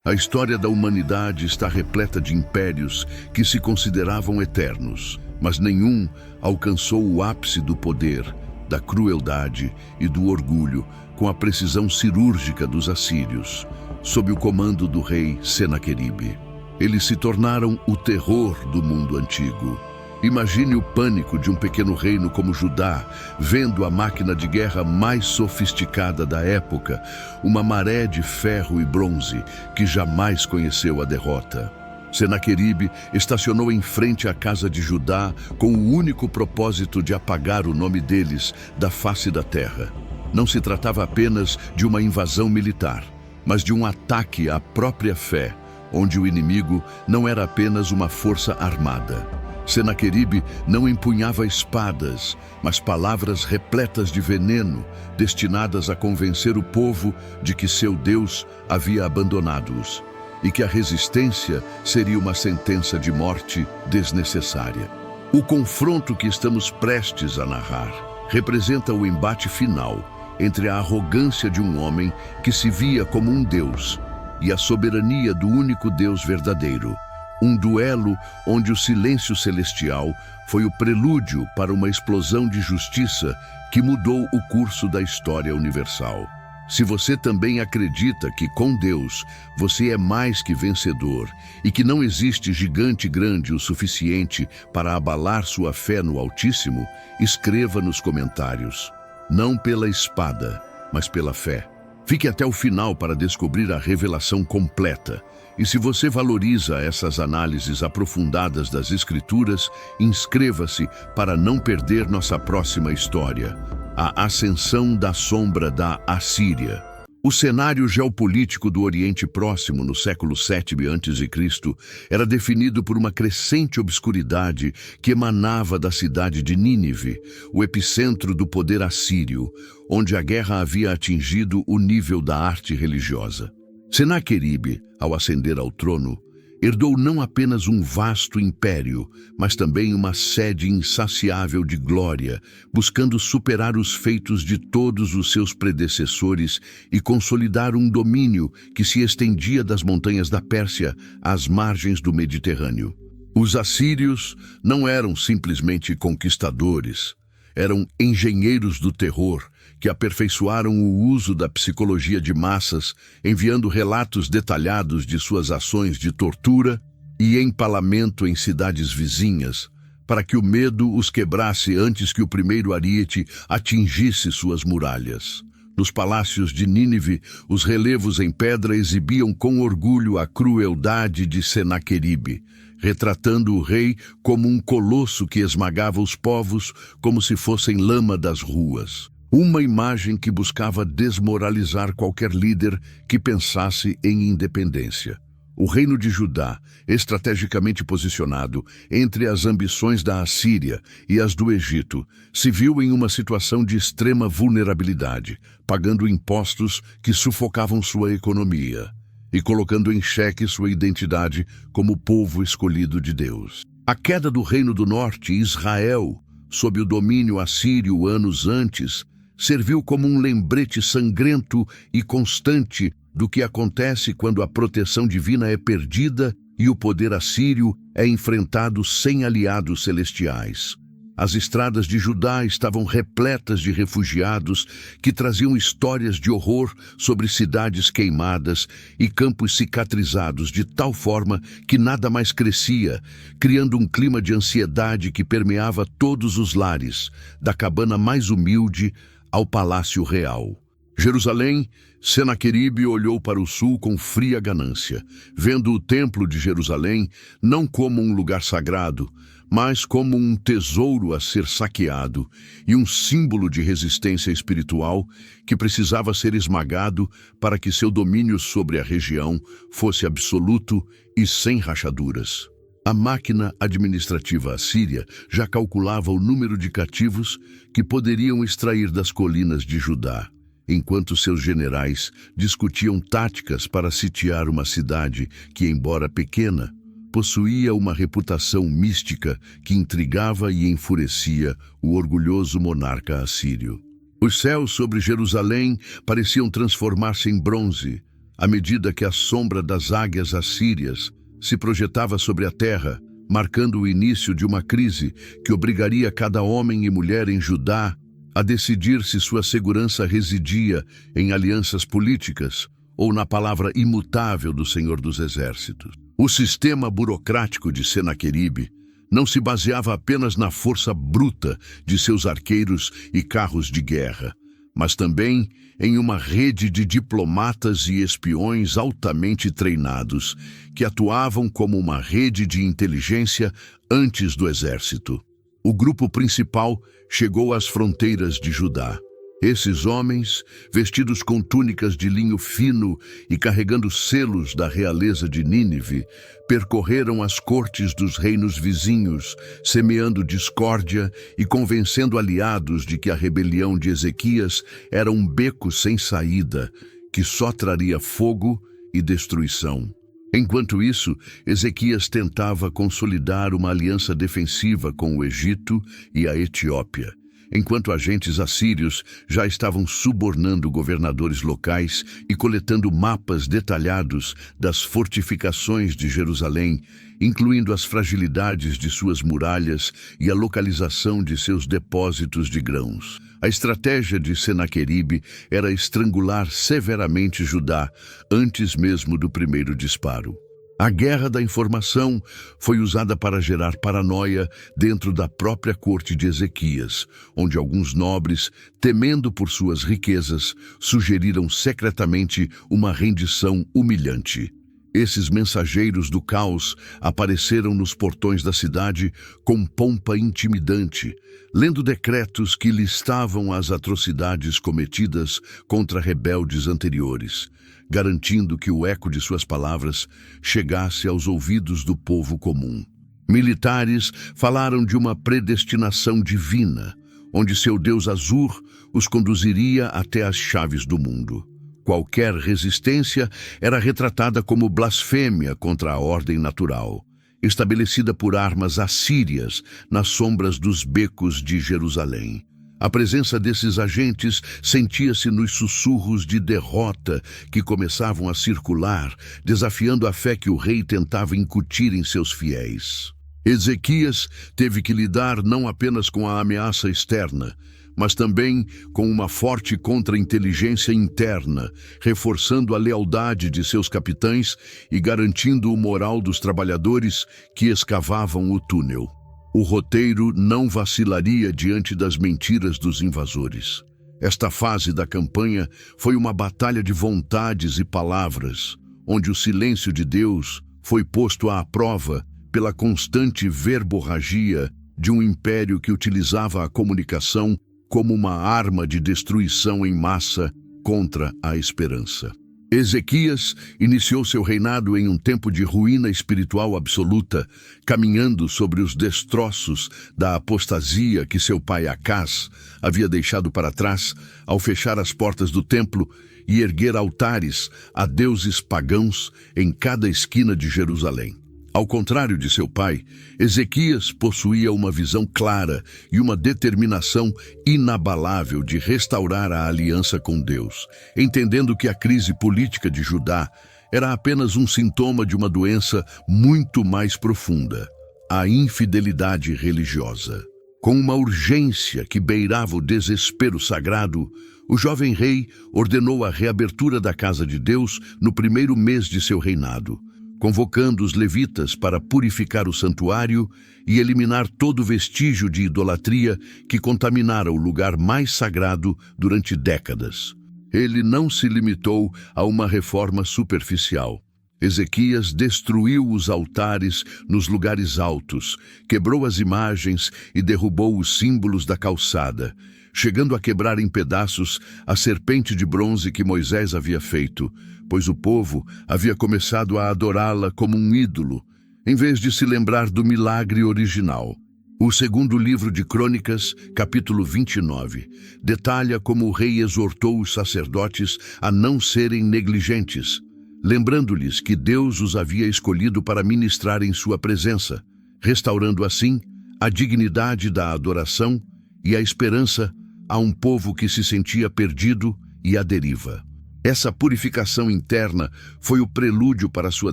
A história da humanidade está repleta de impérios que se consideravam eternos, mas nenhum alcançou o ápice do poder, da crueldade e do orgulho com a precisão cirúrgica dos assírios, sob o comando do rei Senaqueribe. Eles se tornaram o terror do mundo antigo. Imagine o pânico de um pequeno reino como Judá, vendo a máquina de guerra mais sofisticada da época, uma maré de ferro e bronze que jamais conheceu a derrota. Senaqueribe estacionou em frente à casa de Judá com o único propósito de apagar o nome deles da face da terra. Não se tratava apenas de uma invasão militar, mas de um ataque à própria fé, onde o inimigo não era apenas uma força armada. Senaqueribe não empunhava espadas, mas palavras repletas de veneno, destinadas a convencer o povo de que seu Deus havia abandonado-os e que a resistência seria uma sentença de morte desnecessária. O confronto que estamos prestes a narrar representa o embate final entre a arrogância de um homem que se via como um Deus e a soberania do único Deus verdadeiro. Um duelo onde o silêncio celestial foi o prelúdio para uma explosão de justiça que mudou o curso da história universal. Se você também acredita que com Deus você é mais que vencedor e que não existe gigante grande o suficiente para abalar sua fé no Altíssimo, escreva nos comentários. Não pela espada, mas pela fé. Fique até o final para descobrir a revelação completa. E se você valoriza essas análises aprofundadas das Escrituras, inscreva-se para não perder nossa próxima história, a ascensão da sombra da Assíria. O cenário geopolítico do Oriente Próximo no século VII a.C. era definido por uma crescente obscuridade que emanava da cidade de Nínive, o epicentro do poder assírio, onde a guerra havia atingido o nível da arte religiosa. Senaqueribe, ao ascender ao trono, herdou não apenas um vasto império, mas também uma sede insaciável de glória, buscando superar os feitos de todos os seus predecessores e consolidar um domínio que se estendia das montanhas da Pérsia às margens do Mediterrâneo. Os assírios não eram simplesmente conquistadores, eram engenheiros do terror, que aperfeiçoaram o uso da psicologia de massas, enviando relatos detalhados de suas ações de tortura e empalamento em cidades vizinhas, para que o medo os quebrasse antes que o primeiro ariete atingisse suas muralhas. Nos palácios de Nínive, os relevos em pedra exibiam com orgulho a crueldade de Senaqueribe, retratando o rei como um colosso que esmagava os povos como se fossem lama das ruas. Uma imagem que buscava desmoralizar qualquer líder que pensasse em independência. O reino de Judá, estrategicamente posicionado entre as ambições da Assíria e as do Egito, se viu em uma situação de extrema vulnerabilidade, pagando impostos que sufocavam sua economia e colocando em xeque sua identidade como povo escolhido de Deus. A queda do Reino do Norte, Israel, sob o domínio assírio anos antes, serviu como um lembrete sangrento e constante do que acontece quando a proteção divina é perdida e o poder assírio é enfrentado sem aliados celestiais. As estradas de Judá estavam repletas de refugiados que traziam histórias de horror sobre cidades queimadas e campos cicatrizados de tal forma que nada mais crescia, criando um clima de ansiedade que permeava todos os lares, da cabana mais humilde ao palácio real. Jerusalém, Senaqueribe olhou para o sul com fria ganância, vendo o templo de Jerusalém não como um lugar sagrado, mas como um tesouro a ser saqueado e um símbolo de resistência espiritual que precisava ser esmagado para que seu domínio sobre a região fosse absoluto e sem rachaduras. A máquina administrativa assíria já calculava o número de cativos que poderiam extrair das colinas de Judá, enquanto seus generais discutiam táticas para sitiar uma cidade que, embora pequena, possuía uma reputação mística que intrigava e enfurecia o orgulhoso monarca assírio. Os céus sobre Jerusalém pareciam transformar-se em bronze, à medida que a sombra das águias assírias se projetava sobre a terra, marcando o início de uma crise que obrigaria cada homem e mulher em Judá a decidir se sua segurança residia em alianças políticas ou na palavra imutável do Senhor dos Exércitos. O sistema burocrático de Senaqueribe não se baseava apenas na força bruta de seus arqueiros e carros de guerra, mas também em uma rede de diplomatas e espiões altamente treinados, que atuavam como uma rede de inteligência antes do exército. O grupo principal chegou às fronteiras de Judá. Esses homens, vestidos com túnicas de linho fino e carregando selos da realeza de Nínive, percorreram as cortes dos reinos vizinhos, semeando discórdia e convencendo aliados de que a rebelião de Ezequias era um beco sem saída, que só traria fogo e destruição. Enquanto isso, Ezequias tentava consolidar uma aliança defensiva com o Egito e a Etiópia, enquanto agentes assírios já estavam subornando governadores locais e coletando mapas detalhados das fortificações de Jerusalém, incluindo as fragilidades de suas muralhas e a localização de seus depósitos de grãos. A estratégia de Senaqueribe era estrangular severamente Judá antes mesmo do primeiro disparo. A guerra da informação foi usada para gerar paranoia dentro da própria corte de Ezequias, onde alguns nobres, temendo por suas riquezas, sugeriram secretamente uma rendição humilhante. Esses mensageiros do caos apareceram nos portões da cidade com pompa intimidante, lendo decretos que listavam as atrocidades cometidas contra rebeldes anteriores, garantindo que o eco de suas palavras chegasse aos ouvidos do povo comum. Militares falaram de uma predestinação divina, onde seu Deus Azur os conduziria até as chaves do mundo. Qualquer resistência era retratada como blasfêmia contra a ordem natural, estabelecida por armas assírias nas sombras dos becos de Jerusalém. A presença desses agentes sentia-se nos sussurros de derrota que começavam a circular, desafiando a fé que o rei tentava incutir em seus fiéis. Ezequias teve que lidar não apenas com a ameaça externa, mas também com uma forte contra-inteligência interna, reforçando a lealdade de seus capitães e garantindo o moral dos trabalhadores que escavavam o túnel. O roteiro não vacilaria diante das mentiras dos invasores. Esta fase da campanha foi uma batalha de vontades e palavras, onde o silêncio de Deus foi posto à prova pela constante verborragia de um império que utilizava a comunicação como uma arma de destruição em massa contra a esperança. Ezequias iniciou seu reinado em um tempo de ruína espiritual absoluta, caminhando sobre os destroços da apostasia que seu pai Acás havia deixado para trás ao fechar as portas do templo e erguer altares a deuses pagãos em cada esquina de Jerusalém. Ao contrário de seu pai, Ezequias possuía uma visão clara e uma determinação inabalável de restaurar a aliança com Deus, entendendo que a crise política de Judá era apenas um sintoma de uma doença muito mais profunda, a infidelidade religiosa. Com uma urgência que beirava o desespero sagrado, o jovem rei ordenou a reabertura da casa de Deus no primeiro mês de seu reinado, convocando os levitas para purificar o santuário e eliminar todo vestígio de idolatria que contaminara o lugar mais sagrado durante décadas. Ele não se limitou a uma reforma superficial. Ezequias destruiu os altares nos lugares altos, quebrou as imagens e derrubou os símbolos da calçada, chegando a quebrar em pedaços a serpente de bronze que Moisés havia feito, pois o povo havia começado a adorá-la como um ídolo, em vez de se lembrar do milagre original. O segundo livro de Crônicas, capítulo 29, detalha como o rei exortou os sacerdotes a não serem negligentes, lembrando-lhes que Deus os havia escolhido para ministrar em sua presença, restaurando assim a dignidade da adoração e a esperança a um povo que se sentia perdido e à deriva. Essa purificação interna foi o prelúdio para sua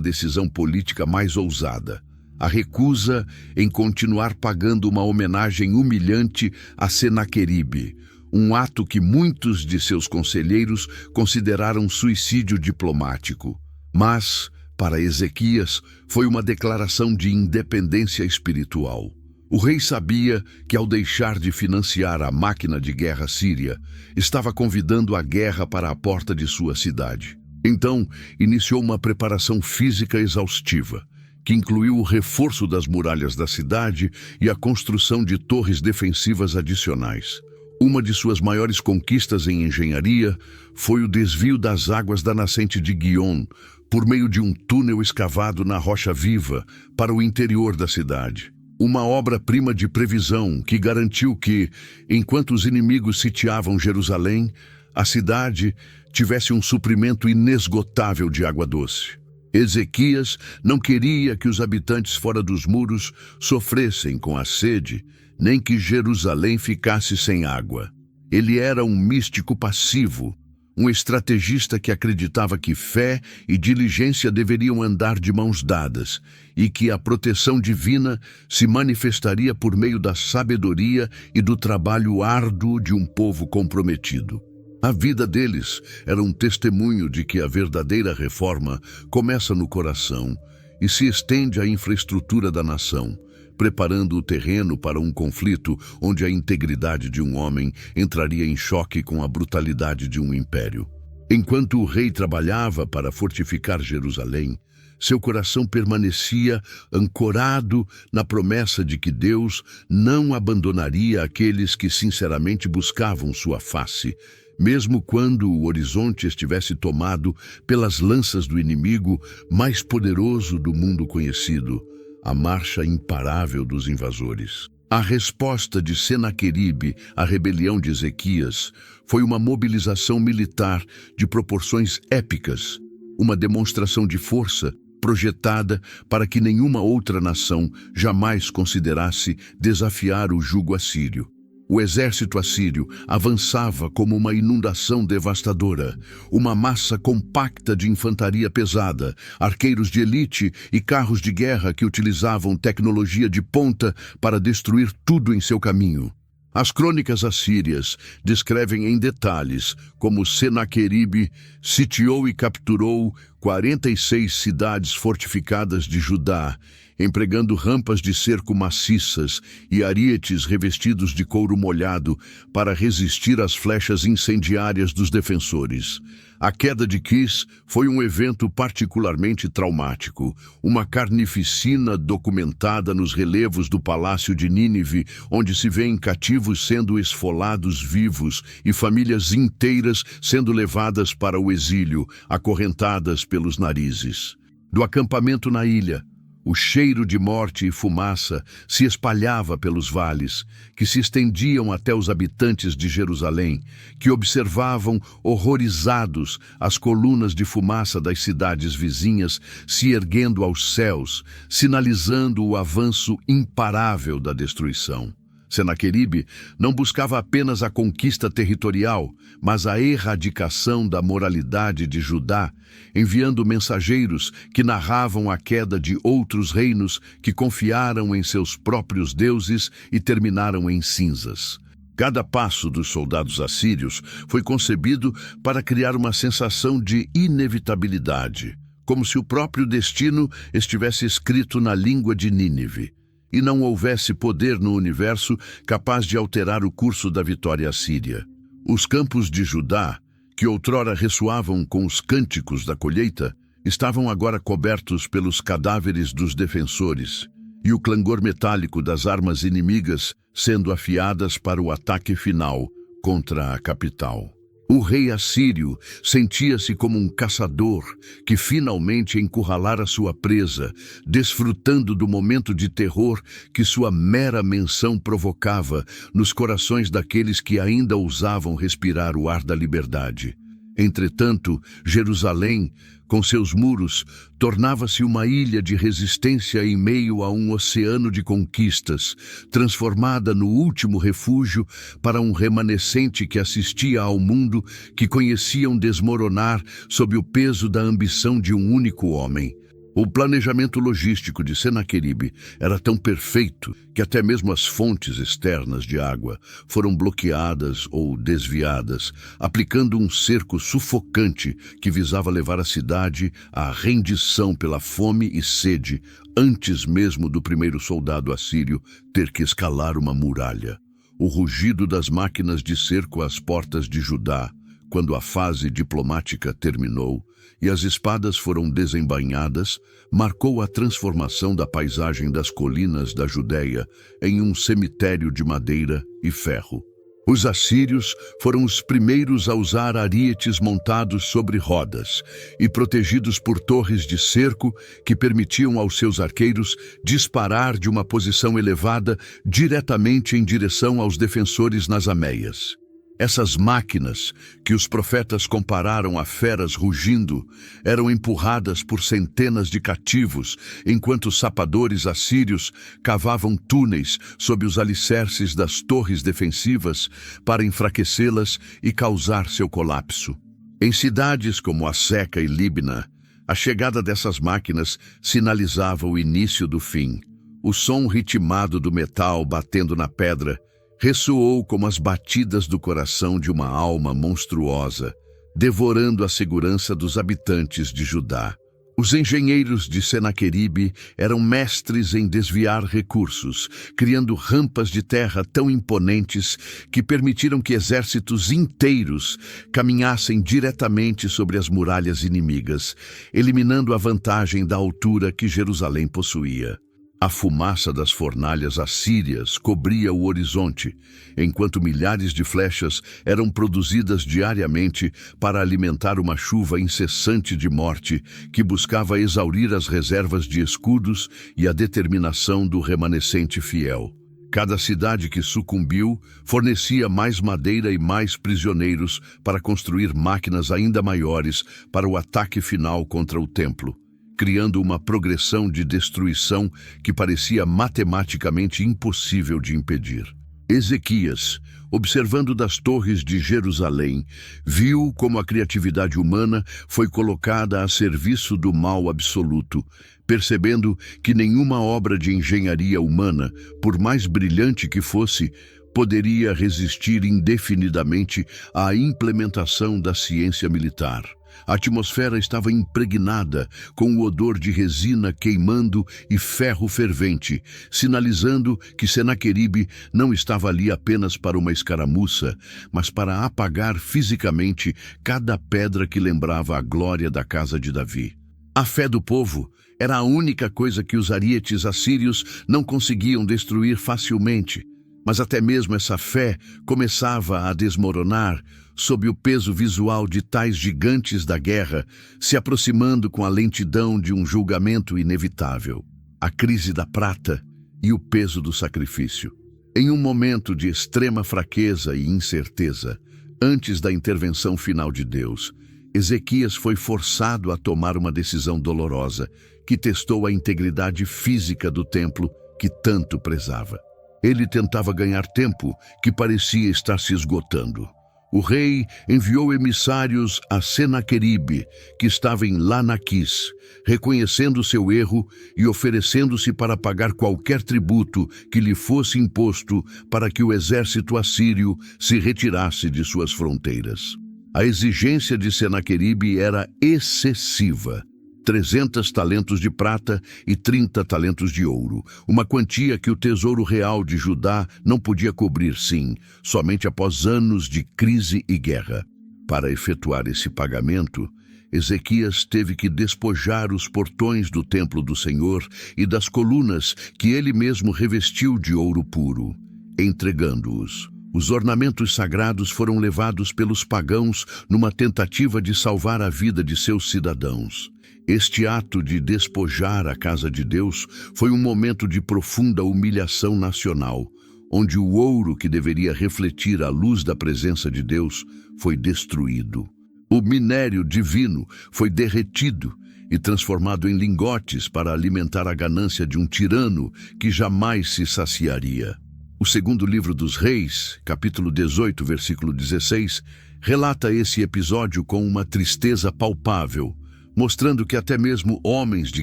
decisão política mais ousada: a recusa em continuar pagando uma homenagem humilhante a Senaqueribe, um ato que muitos de seus conselheiros consideraram suicídio diplomático. Mas, para Ezequias, foi uma declaração de independência espiritual. O rei sabia que, ao deixar de financiar a máquina de guerra síria, estava convidando a guerra para a porta de sua cidade. Então, iniciou uma preparação física exaustiva, que incluiu o reforço das muralhas da cidade e a construção de torres defensivas adicionais. Uma de suas maiores conquistas em engenharia foi o desvio das águas da nascente de Guion por meio de um túnel escavado na rocha viva para o interior da cidade. Uma obra-prima de previsão que garantiu que, enquanto os inimigos sitiavam Jerusalém, a cidade tivesse um suprimento inesgotável de água doce. Ezequias não queria que os habitantes fora dos muros sofressem com a sede, nem que Jerusalém ficasse sem água. Ele era um místico passivo, um estrategista que acreditava que fé e diligência deveriam andar de mãos dadas e que a proteção divina se manifestaria por meio da sabedoria e do trabalho árduo de um povo comprometido. A vida deles era um testemunho de que a verdadeira reforma começa no coração e se estende à infraestrutura da nação, preparando o terreno para um conflito onde a integridade de um homem entraria em choque com a brutalidade de um império. Enquanto o rei trabalhava para fortificar Jerusalém, seu coração permanecia ancorado na promessa de que Deus não abandonaria aqueles que sinceramente buscavam sua face, mesmo quando o horizonte estivesse tomado pelas lanças do inimigo mais poderoso do mundo conhecido, a marcha imparável dos invasores. A resposta de Senaqueribe à rebelião de Ezequias foi uma mobilização militar de proporções épicas, uma demonstração de força projetada para que nenhuma outra nação jamais considerasse desafiar o jugo assírio. O exército assírio avançava como uma inundação devastadora, uma massa compacta de infantaria pesada, arqueiros de elite e carros de guerra que utilizavam tecnologia de ponta para destruir tudo em seu caminho. As crônicas assírias descrevem em detalhes como Senaqueribe sitiou e capturou 46 cidades fortificadas de Judá, empregando rampas de cerco maciças e arietes revestidos de couro molhado para resistir às flechas incendiárias dos defensores. A queda de Quis foi um evento particularmente traumático, uma carnificina documentada nos relevos do Palácio de Nínive, onde se vêem cativos sendo esfolados vivos e famílias inteiras sendo levadas para o exílio, acorrentadas pelos narizes. Do acampamento na ilha, o cheiro de morte e fumaça se espalhava pelos vales, que se estendiam até os habitantes de Jerusalém, que observavam horrorizados as colunas de fumaça das cidades vizinhas se erguendo aos céus, sinalizando o avanço imparável da destruição. Senaqueribe não buscava apenas a conquista territorial, mas a erradicação da moralidade de Judá, enviando mensageiros que narravam a queda de outros reinos que confiaram em seus próprios deuses e terminaram em cinzas. Cada passo dos soldados assírios foi concebido para criar uma sensação de inevitabilidade, como se o próprio destino estivesse escrito na língua de Nínive, e não houvesse poder no universo capaz de alterar o curso da vitória assíria. Os campos de Judá, que outrora ressoavam com os cânticos da colheita, estavam agora cobertos pelos cadáveres dos defensores, e o clangor metálico das armas inimigas sendo afiadas para o ataque final contra a capital. O rei assírio sentia-se como um caçador que finalmente encurralara sua presa, desfrutando do momento de terror que sua mera menção provocava nos corações daqueles que ainda ousavam respirar o ar da liberdade. Entretanto, Jerusalém, Com seus muros, tornava-se uma ilha de resistência em meio a um oceano de conquistas, transformada no último refúgio para um remanescente que assistia ao mundo que conheciam desmoronar sob o peso da ambição de um único homem. O planejamento logístico de Senaqueribe era tão perfeito que até mesmo as fontes externas de água foram bloqueadas ou desviadas, aplicando um cerco sufocante que visava levar a cidade à rendição pela fome e sede, antes mesmo do primeiro soldado assírio ter que escalar uma muralha. O rugido das máquinas de cerco às portas de Judá, quando a fase diplomática terminou e as espadas foram desembainhadas, marcou a transformação da paisagem das colinas da Judéia em um cemitério de madeira e ferro. Os assírios foram os primeiros a usar arietes montados sobre rodas e protegidos por torres de cerco que permitiam aos seus arqueiros disparar de uma posição elevada diretamente em direção aos defensores nas ameias. Essas máquinas, que os profetas compararam a feras rugindo, eram empurradas por centenas de cativos, enquanto os sapadores assírios cavavam túneis sob os alicerces das torres defensivas para enfraquecê-las e causar seu colapso. Em cidades como Aseca e Líbna, a chegada dessas máquinas sinalizava o início do fim. O som ritmado do metal batendo na pedra ressoou como as batidas do coração de uma alma monstruosa, devorando a segurança dos habitantes de Judá. Os engenheiros de Senaqueribe eram mestres em desviar recursos, criando rampas de terra tão imponentes que permitiram que exércitos inteiros caminhassem diretamente sobre as muralhas inimigas, eliminando a vantagem da altura que Jerusalém possuía. A fumaça das fornalhas assírias cobria o horizonte, enquanto milhares de flechas eram produzidas diariamente para alimentar uma chuva incessante de morte que buscava exaurir as reservas de escudos e a determinação do remanescente fiel. Cada cidade que sucumbiu fornecia mais madeira e mais prisioneiros para construir máquinas ainda maiores para o ataque final contra o templo, criando uma progressão de destruição que parecia matematicamente impossível de impedir. Ezequias, observando das torres de Jerusalém, viu como a criatividade humana foi colocada a serviço do mal absoluto, percebendo que nenhuma obra de engenharia humana, por mais brilhante que fosse, poderia resistir indefinidamente à implementação da ciência militar. A atmosfera estava impregnada com o odor de resina queimando e ferro fervente, sinalizando que Senaqueribe não estava ali apenas para uma escaramuça, mas para apagar fisicamente cada pedra que lembrava a glória da casa de Davi. A fé do povo era a única coisa que os arietes assírios não conseguiam destruir facilmente, mas até mesmo essa fé começava a desmoronar sob o peso visual de tais gigantes da guerra, se aproximando com a lentidão de um julgamento inevitável. A crise da prata e o peso do sacrifício. Em um momento de extrema fraqueza e incerteza, antes da intervenção final de Deus, Ezequias foi forçado a tomar uma decisão dolorosa que testou a integridade física do templo que tanto prezava. Ele tentava ganhar tempo que parecia estar se esgotando. O rei enviou emissários a Senaqueribe, que estava em Lanaquis, reconhecendo seu erro e oferecendo-se para pagar qualquer tributo que lhe fosse imposto para que o exército assírio se retirasse de suas fronteiras. A exigência de Senaqueribe era excessiva. 300 talentos de prata e 30 talentos de ouro, uma quantia que o tesouro real de Judá não podia cobrir, sim, somente após anos de crise e guerra. Para efetuar esse pagamento, Ezequias teve que despojar os portões do templo do Senhor e das colunas que ele mesmo revestiu de ouro puro, entregando-os. Os ornamentos sagrados foram levados pelos pagãos numa tentativa de salvar a vida de seus cidadãos. Este ato de despojar a casa de Deus foi um momento de profunda humilhação nacional, onde o ouro que deveria refletir a luz da presença de Deus foi destruído. O minério divino foi derretido e transformado em lingotes para alimentar a ganância de um tirano que jamais se saciaria. O segundo livro dos Reis, capítulo 18, versículo 16, relata esse episódio com uma tristeza palpável, mostrando que até mesmo homens de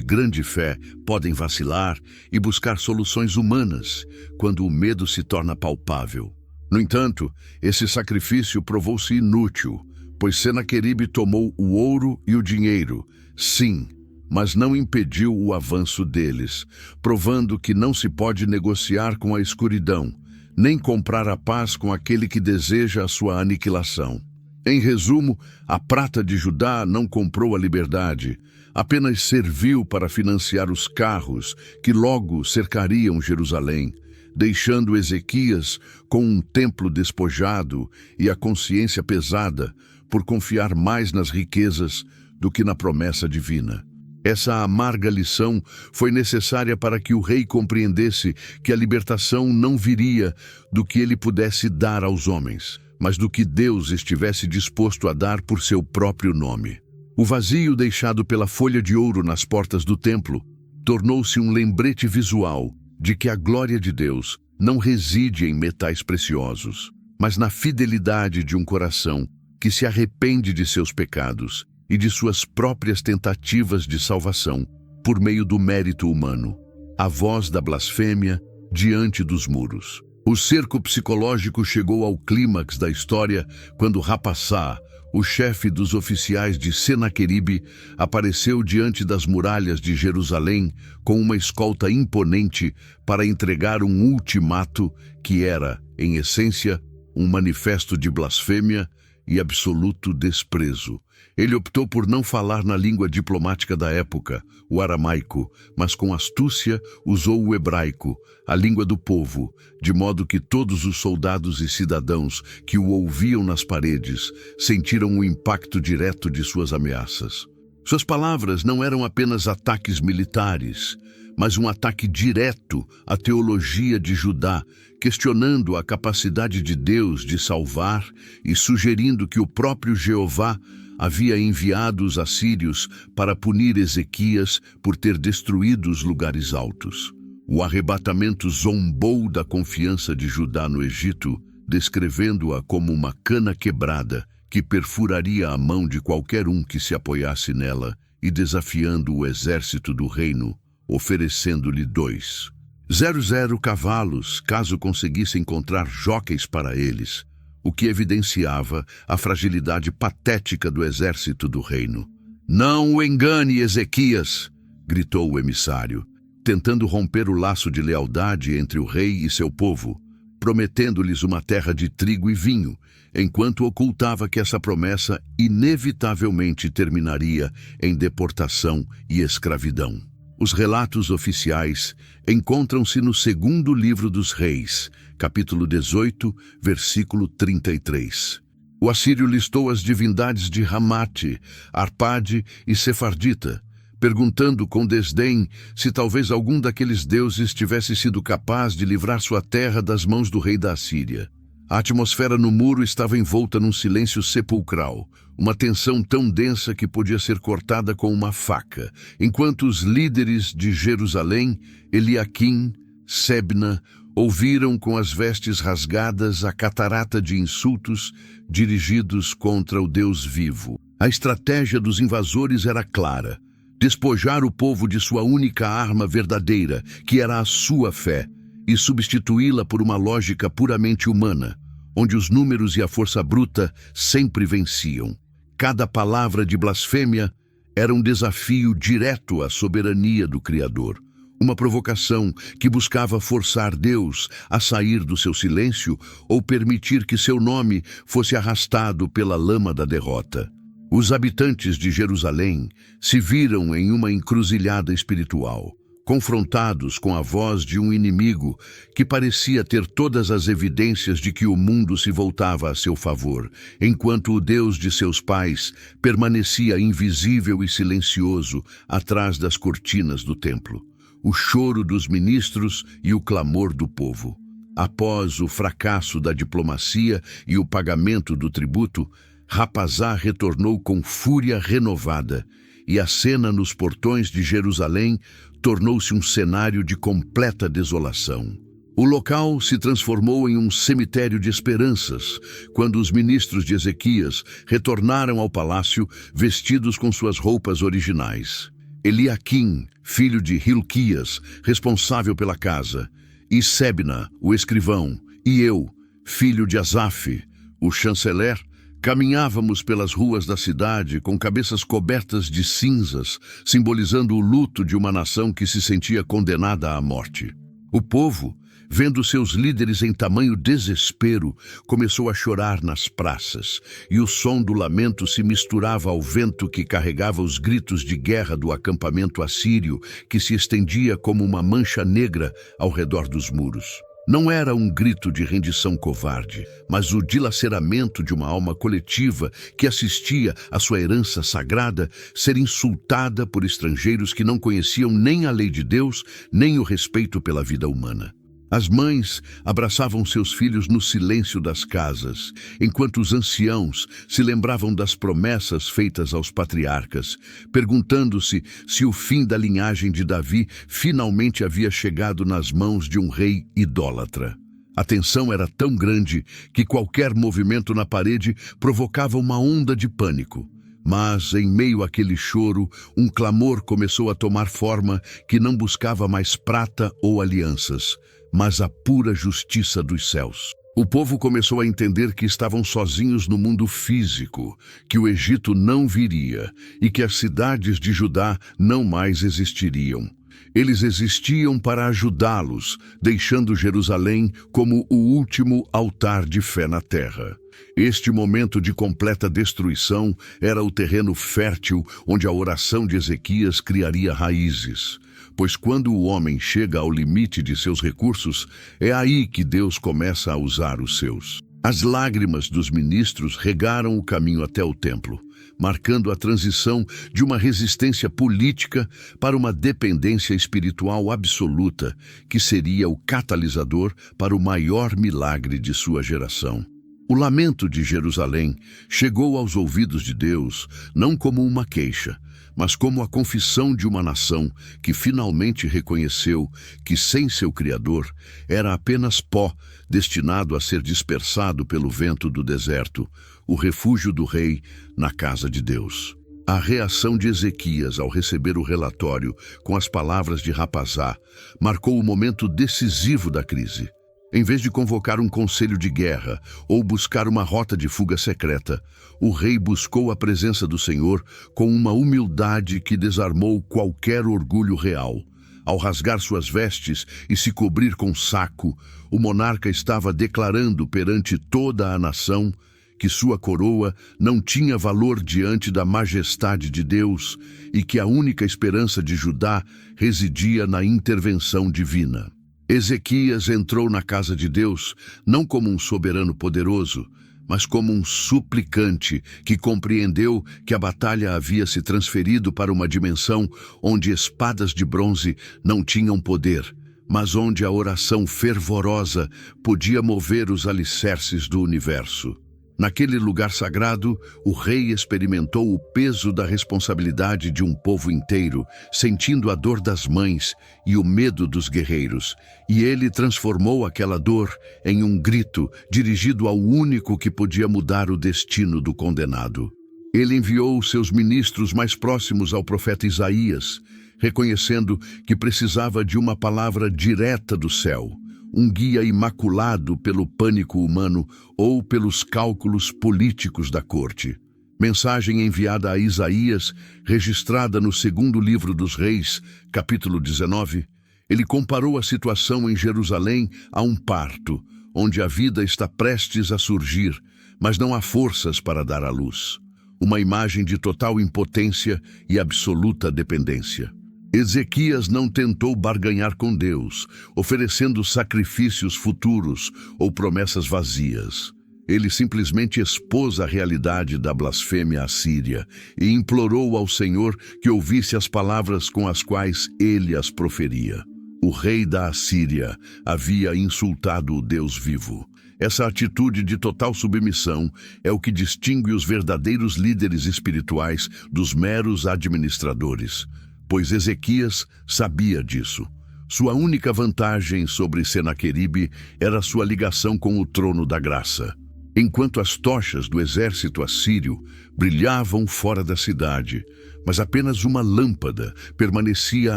grande fé podem vacilar e buscar soluções humanas quando o medo se torna palpável. No entanto, esse sacrifício provou-se inútil, pois Senaqueribe tomou o ouro e o dinheiro, sim, mas não impediu o avanço deles, provando que não se pode negociar com a escuridão, nem comprar a paz com aquele que deseja a sua aniquilação. Em resumo, a prata de Judá não comprou a liberdade, apenas serviu para financiar os carros que logo cercariam Jerusalém, deixando Ezequias com um templo despojado e a consciência pesada por confiar mais nas riquezas do que na promessa divina. Essa amarga lição foi necessária para que o rei compreendesse que a libertação não viria do que ele pudesse dar aos homens, mas do que Deus estivesse disposto a dar por seu próprio nome. O vazio deixado pela folha de ouro nas portas do templo tornou-se um lembrete visual de que a glória de Deus não reside em metais preciosos, mas na fidelidade de um coração que se arrepende de seus pecados e de suas próprias tentativas de salvação por meio do mérito humano. A voz da blasfêmia diante dos muros. O cerco psicológico chegou ao clímax da história quando Rapassá, o chefe dos oficiais de Senaqueribe, apareceu diante das muralhas de Jerusalém com uma escolta imponente para entregar um ultimato que era, em essência, um manifesto de blasfêmia e absoluto desprezo. Ele optou por não falar na língua diplomática da época, o aramaico, mas com astúcia usou o hebraico, a língua do povo, de modo que todos os soldados e cidadãos que o ouviam nas paredes sentiram o impacto direto de suas ameaças. Suas palavras não eram apenas ataques militares, mas um ataque direto à teologia de Judá, questionando a capacidade de Deus de salvar e sugerindo que o próprio Jeová havia enviado os assírios para punir Ezequias por ter destruído os lugares altos. O arrebatamento zombou da confiança de Judá no Egito, descrevendo-a como uma cana quebrada que perfuraria a mão de qualquer um que se apoiasse nela e desafiando o exército do reino, oferecendo-lhe 2,00 cavalos, caso conseguisse encontrar jóqueis para eles, o que evidenciava a fragilidade patética do exército do reino. "Não o engane, Ezequias!" gritou o emissário, tentando romper o laço de lealdade entre o rei e seu povo, prometendo-lhes uma terra de trigo e vinho, enquanto ocultava que essa promessa inevitavelmente terminaria em deportação e escravidão. Os relatos oficiais encontram-se no segundo livro dos Reis, capítulo 18, versículo 33. O assírio listou as divindades de Ramate, Arpade e Sefardita, perguntando com desdém se talvez algum daqueles deuses tivesse sido capaz de livrar sua terra das mãos do rei da Assíria. A atmosfera no muro estava envolta num silêncio sepulcral, uma tensão tão densa que podia ser cortada com uma faca, enquanto os líderes de Jerusalém, Eliaquim, Sebna, ouviram com as vestes rasgadas a catarata de insultos dirigidos contra o Deus vivo. A estratégia dos invasores era clara: despojar o povo de sua única arma verdadeira, que era a sua fé, e substituí-la por uma lógica puramente humana, onde os números e a força bruta sempre venciam. Cada palavra de blasfêmia era um desafio direto à soberania do Criador, uma provocação que buscava forçar Deus a sair do seu silêncio ou permitir que seu nome fosse arrastado pela lama da derrota. Os habitantes de Jerusalém se viram em uma encruzilhada espiritual, confrontados com a voz de um inimigo que parecia ter todas as evidências de que o mundo se voltava a seu favor, enquanto o Deus de seus pais permanecia invisível e silencioso atrás das cortinas do templo. O choro dos ministros e o clamor do povo. Após o fracasso da diplomacia e o pagamento do tributo, Rapazá retornou com fúria renovada, e a cena nos portões de Jerusalém tornou-se um cenário de completa desolação. O local se transformou em um cemitério de esperanças, quando os ministros de Ezequias retornaram ao palácio vestidos com suas roupas originais. Eliaquim, filho de Hilquias, responsável pela casa, e Sebna, o escrivão, e eu, filho de Asaf, o chanceler, caminhávamos pelas ruas da cidade com cabeças cobertas de cinzas, simbolizando o luto de uma nação que se sentia condenada à morte. O povo, vendo seus líderes em tamanho desespero, começou a chorar nas praças, e o som do lamento se misturava ao vento que carregava os gritos de guerra do acampamento assírio, que se estendia como uma mancha negra ao redor dos muros. Não era um grito de rendição covarde, mas o dilaceramento de uma alma coletiva que assistia a sua herança sagrada ser insultada por estrangeiros que não conheciam nem a lei de Deus, nem o respeito pela vida humana. As mães abraçavam seus filhos no silêncio das casas, enquanto os anciãos se lembravam das promessas feitas aos patriarcas, perguntando-se se o fim da linhagem de Davi finalmente havia chegado nas mãos de um rei idólatra. A tensão era tão grande que qualquer movimento na parede provocava uma onda de pânico. Mas, em meio àquele choro, um clamor começou a tomar forma que não buscava mais prata ou alianças, mas a pura justiça dos céus. O povo começou a entender que estavam sozinhos no mundo físico, que o Egito não viria e que as cidades de Judá não mais existiriam. Eles existiam para ajudá-los, deixando Jerusalém como o último altar de fé na terra. Este momento de completa destruição era o terreno fértil onde a oração de Ezequias criaria raízes. Pois quando o homem chega ao limite de seus recursos, é aí que Deus começa a usar os seus. As lágrimas dos ministros regaram o caminho até o templo, marcando a transição de uma resistência política para uma dependência espiritual absoluta, que seria o catalisador para o maior milagre de sua geração. O lamento de Jerusalém chegou aos ouvidos de Deus não como uma queixa, mas como a confissão de uma nação que finalmente reconheceu que, sem seu Criador, era apenas pó destinado a ser dispersado pelo vento do deserto, o refúgio do rei na casa de Deus. A reação de Ezequias ao receber o relatório com as palavras de Rapazá marcou o momento decisivo da crise. Em vez de convocar um conselho de guerra ou buscar uma rota de fuga secreta, o rei buscou a presença do Senhor com uma humildade que desarmou qualquer orgulho real. Ao rasgar suas vestes e se cobrir com saco, o monarca estava declarando perante toda a nação que sua coroa não tinha valor diante da majestade de Deus e que a única esperança de Judá residia na intervenção divina. Ezequias entrou na casa de Deus não como um soberano poderoso, mas como um suplicante que compreendeu que a batalha havia se transferido para uma dimensão onde espadas de bronze não tinham poder, mas onde a oração fervorosa podia mover os alicerces do universo. Naquele lugar sagrado, o rei experimentou o peso da responsabilidade de um povo inteiro, sentindo a dor das mães e o medo dos guerreiros, e ele transformou aquela dor em um grito dirigido ao único que podia mudar o destino do condenado. Ele enviou seus ministros mais próximos ao profeta Isaías, reconhecendo que precisava de uma palavra direta do céu, um guia imaculado pelo pânico humano ou pelos cálculos políticos da corte. Mensagem enviada a Isaías, registrada no segundo livro dos Reis, capítulo 19, ele comparou a situação em Jerusalém a um parto, onde a vida está prestes a surgir, mas não há forças para dar à luz. Uma imagem de total impotência e absoluta dependência. Ezequias não tentou barganhar com Deus, oferecendo sacrifícios futuros ou promessas vazias. Ele simplesmente expôs a realidade da blasfêmia assíria e implorou ao Senhor que ouvisse as palavras com as quais ele as proferia. O rei da Assíria havia insultado o Deus vivo. Essa atitude de total submissão é o que distingue os verdadeiros líderes espirituais dos meros administradores, pois Ezequias sabia disso. Sua única vantagem sobre Senaqueribe era sua ligação com o trono da graça. Enquanto as tochas do exército assírio brilhavam fora da cidade, mas apenas uma lâmpada permanecia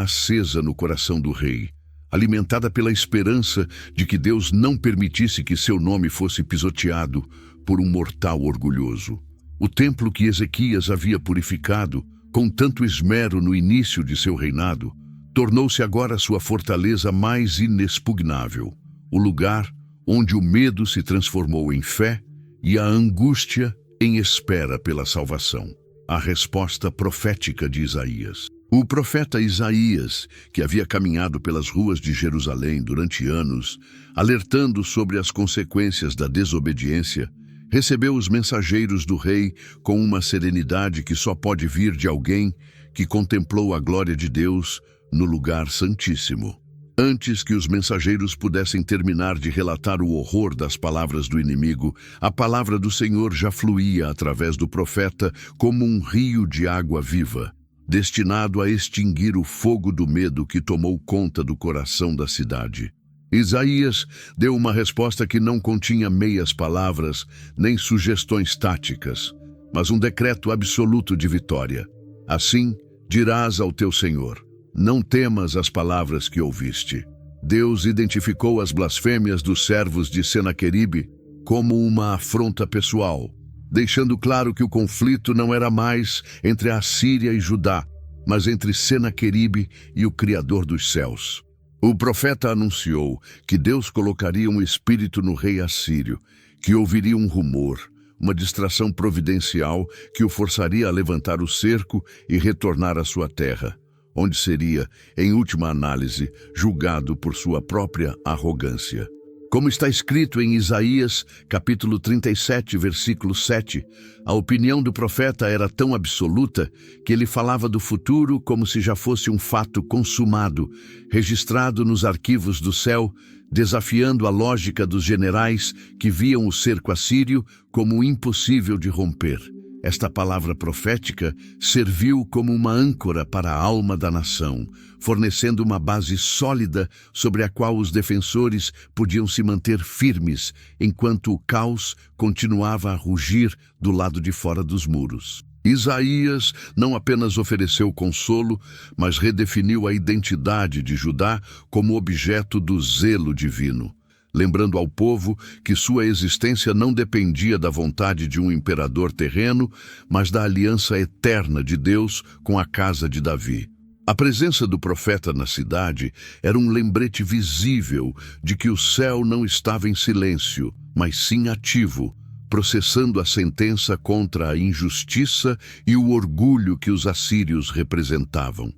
acesa no coração do rei, alimentada pela esperança de que Deus não permitisse que seu nome fosse pisoteado por um mortal orgulhoso. O templo que Ezequias havia purificado com tanto esmero no início de seu reinado, tornou-se agora sua fortaleza mais inexpugnável, o lugar onde o medo se transformou em fé e a angústia em espera pela salvação. A resposta profética de Isaías. O profeta Isaías, que havia caminhado pelas ruas de Jerusalém durante anos, alertando sobre as consequências da desobediência, recebeu os mensageiros do rei com uma serenidade que só pode vir de alguém que contemplou a glória de Deus no lugar santíssimo. Antes que os mensageiros pudessem terminar de relatar o horror das palavras do inimigo, a palavra do Senhor já fluía através do profeta como um rio de água viva, destinado a extinguir o fogo do medo que tomou conta do coração da cidade. Isaías deu uma resposta que não continha meias palavras nem sugestões táticas, mas um decreto absoluto de vitória. Assim dirás ao teu Senhor: não temas as palavras que ouviste. Deus identificou as blasfêmias dos servos de Senaqueribe como uma afronta pessoal, deixando claro que o conflito não era mais entre a Assíria e Judá, mas entre Senaqueribe e o Criador dos céus. O profeta anunciou que Deus colocaria um espírito no rei assírio, que ouviria um rumor, uma distração providencial que o forçaria a levantar o cerco e retornar à sua terra, onde seria, em última análise, julgado por sua própria arrogância. Como está escrito em Isaías, capítulo 37, versículo 7, a opinião do profeta era tão absoluta que ele falava do futuro como se já fosse um fato consumado, registrado nos arquivos do céu, desafiando a lógica dos generais que viam o cerco assírio como impossível de romper. Esta palavra profética serviu como uma âncora para a alma da nação, fornecendo uma base sólida sobre a qual os defensores podiam se manter firmes, enquanto o caos continuava a rugir do lado de fora dos muros. Isaías não apenas ofereceu consolo, mas redefiniu a identidade de Judá como objeto do zelo divino, lembrando ao povo que sua existência não dependia da vontade de um imperador terreno, mas da aliança eterna de Deus com a casa de Davi. A presença do profeta na cidade era um lembrete visível de que o céu não estava em silêncio, mas sim ativo, processando a sentença contra a injustiça e o orgulho que os assírios representavam.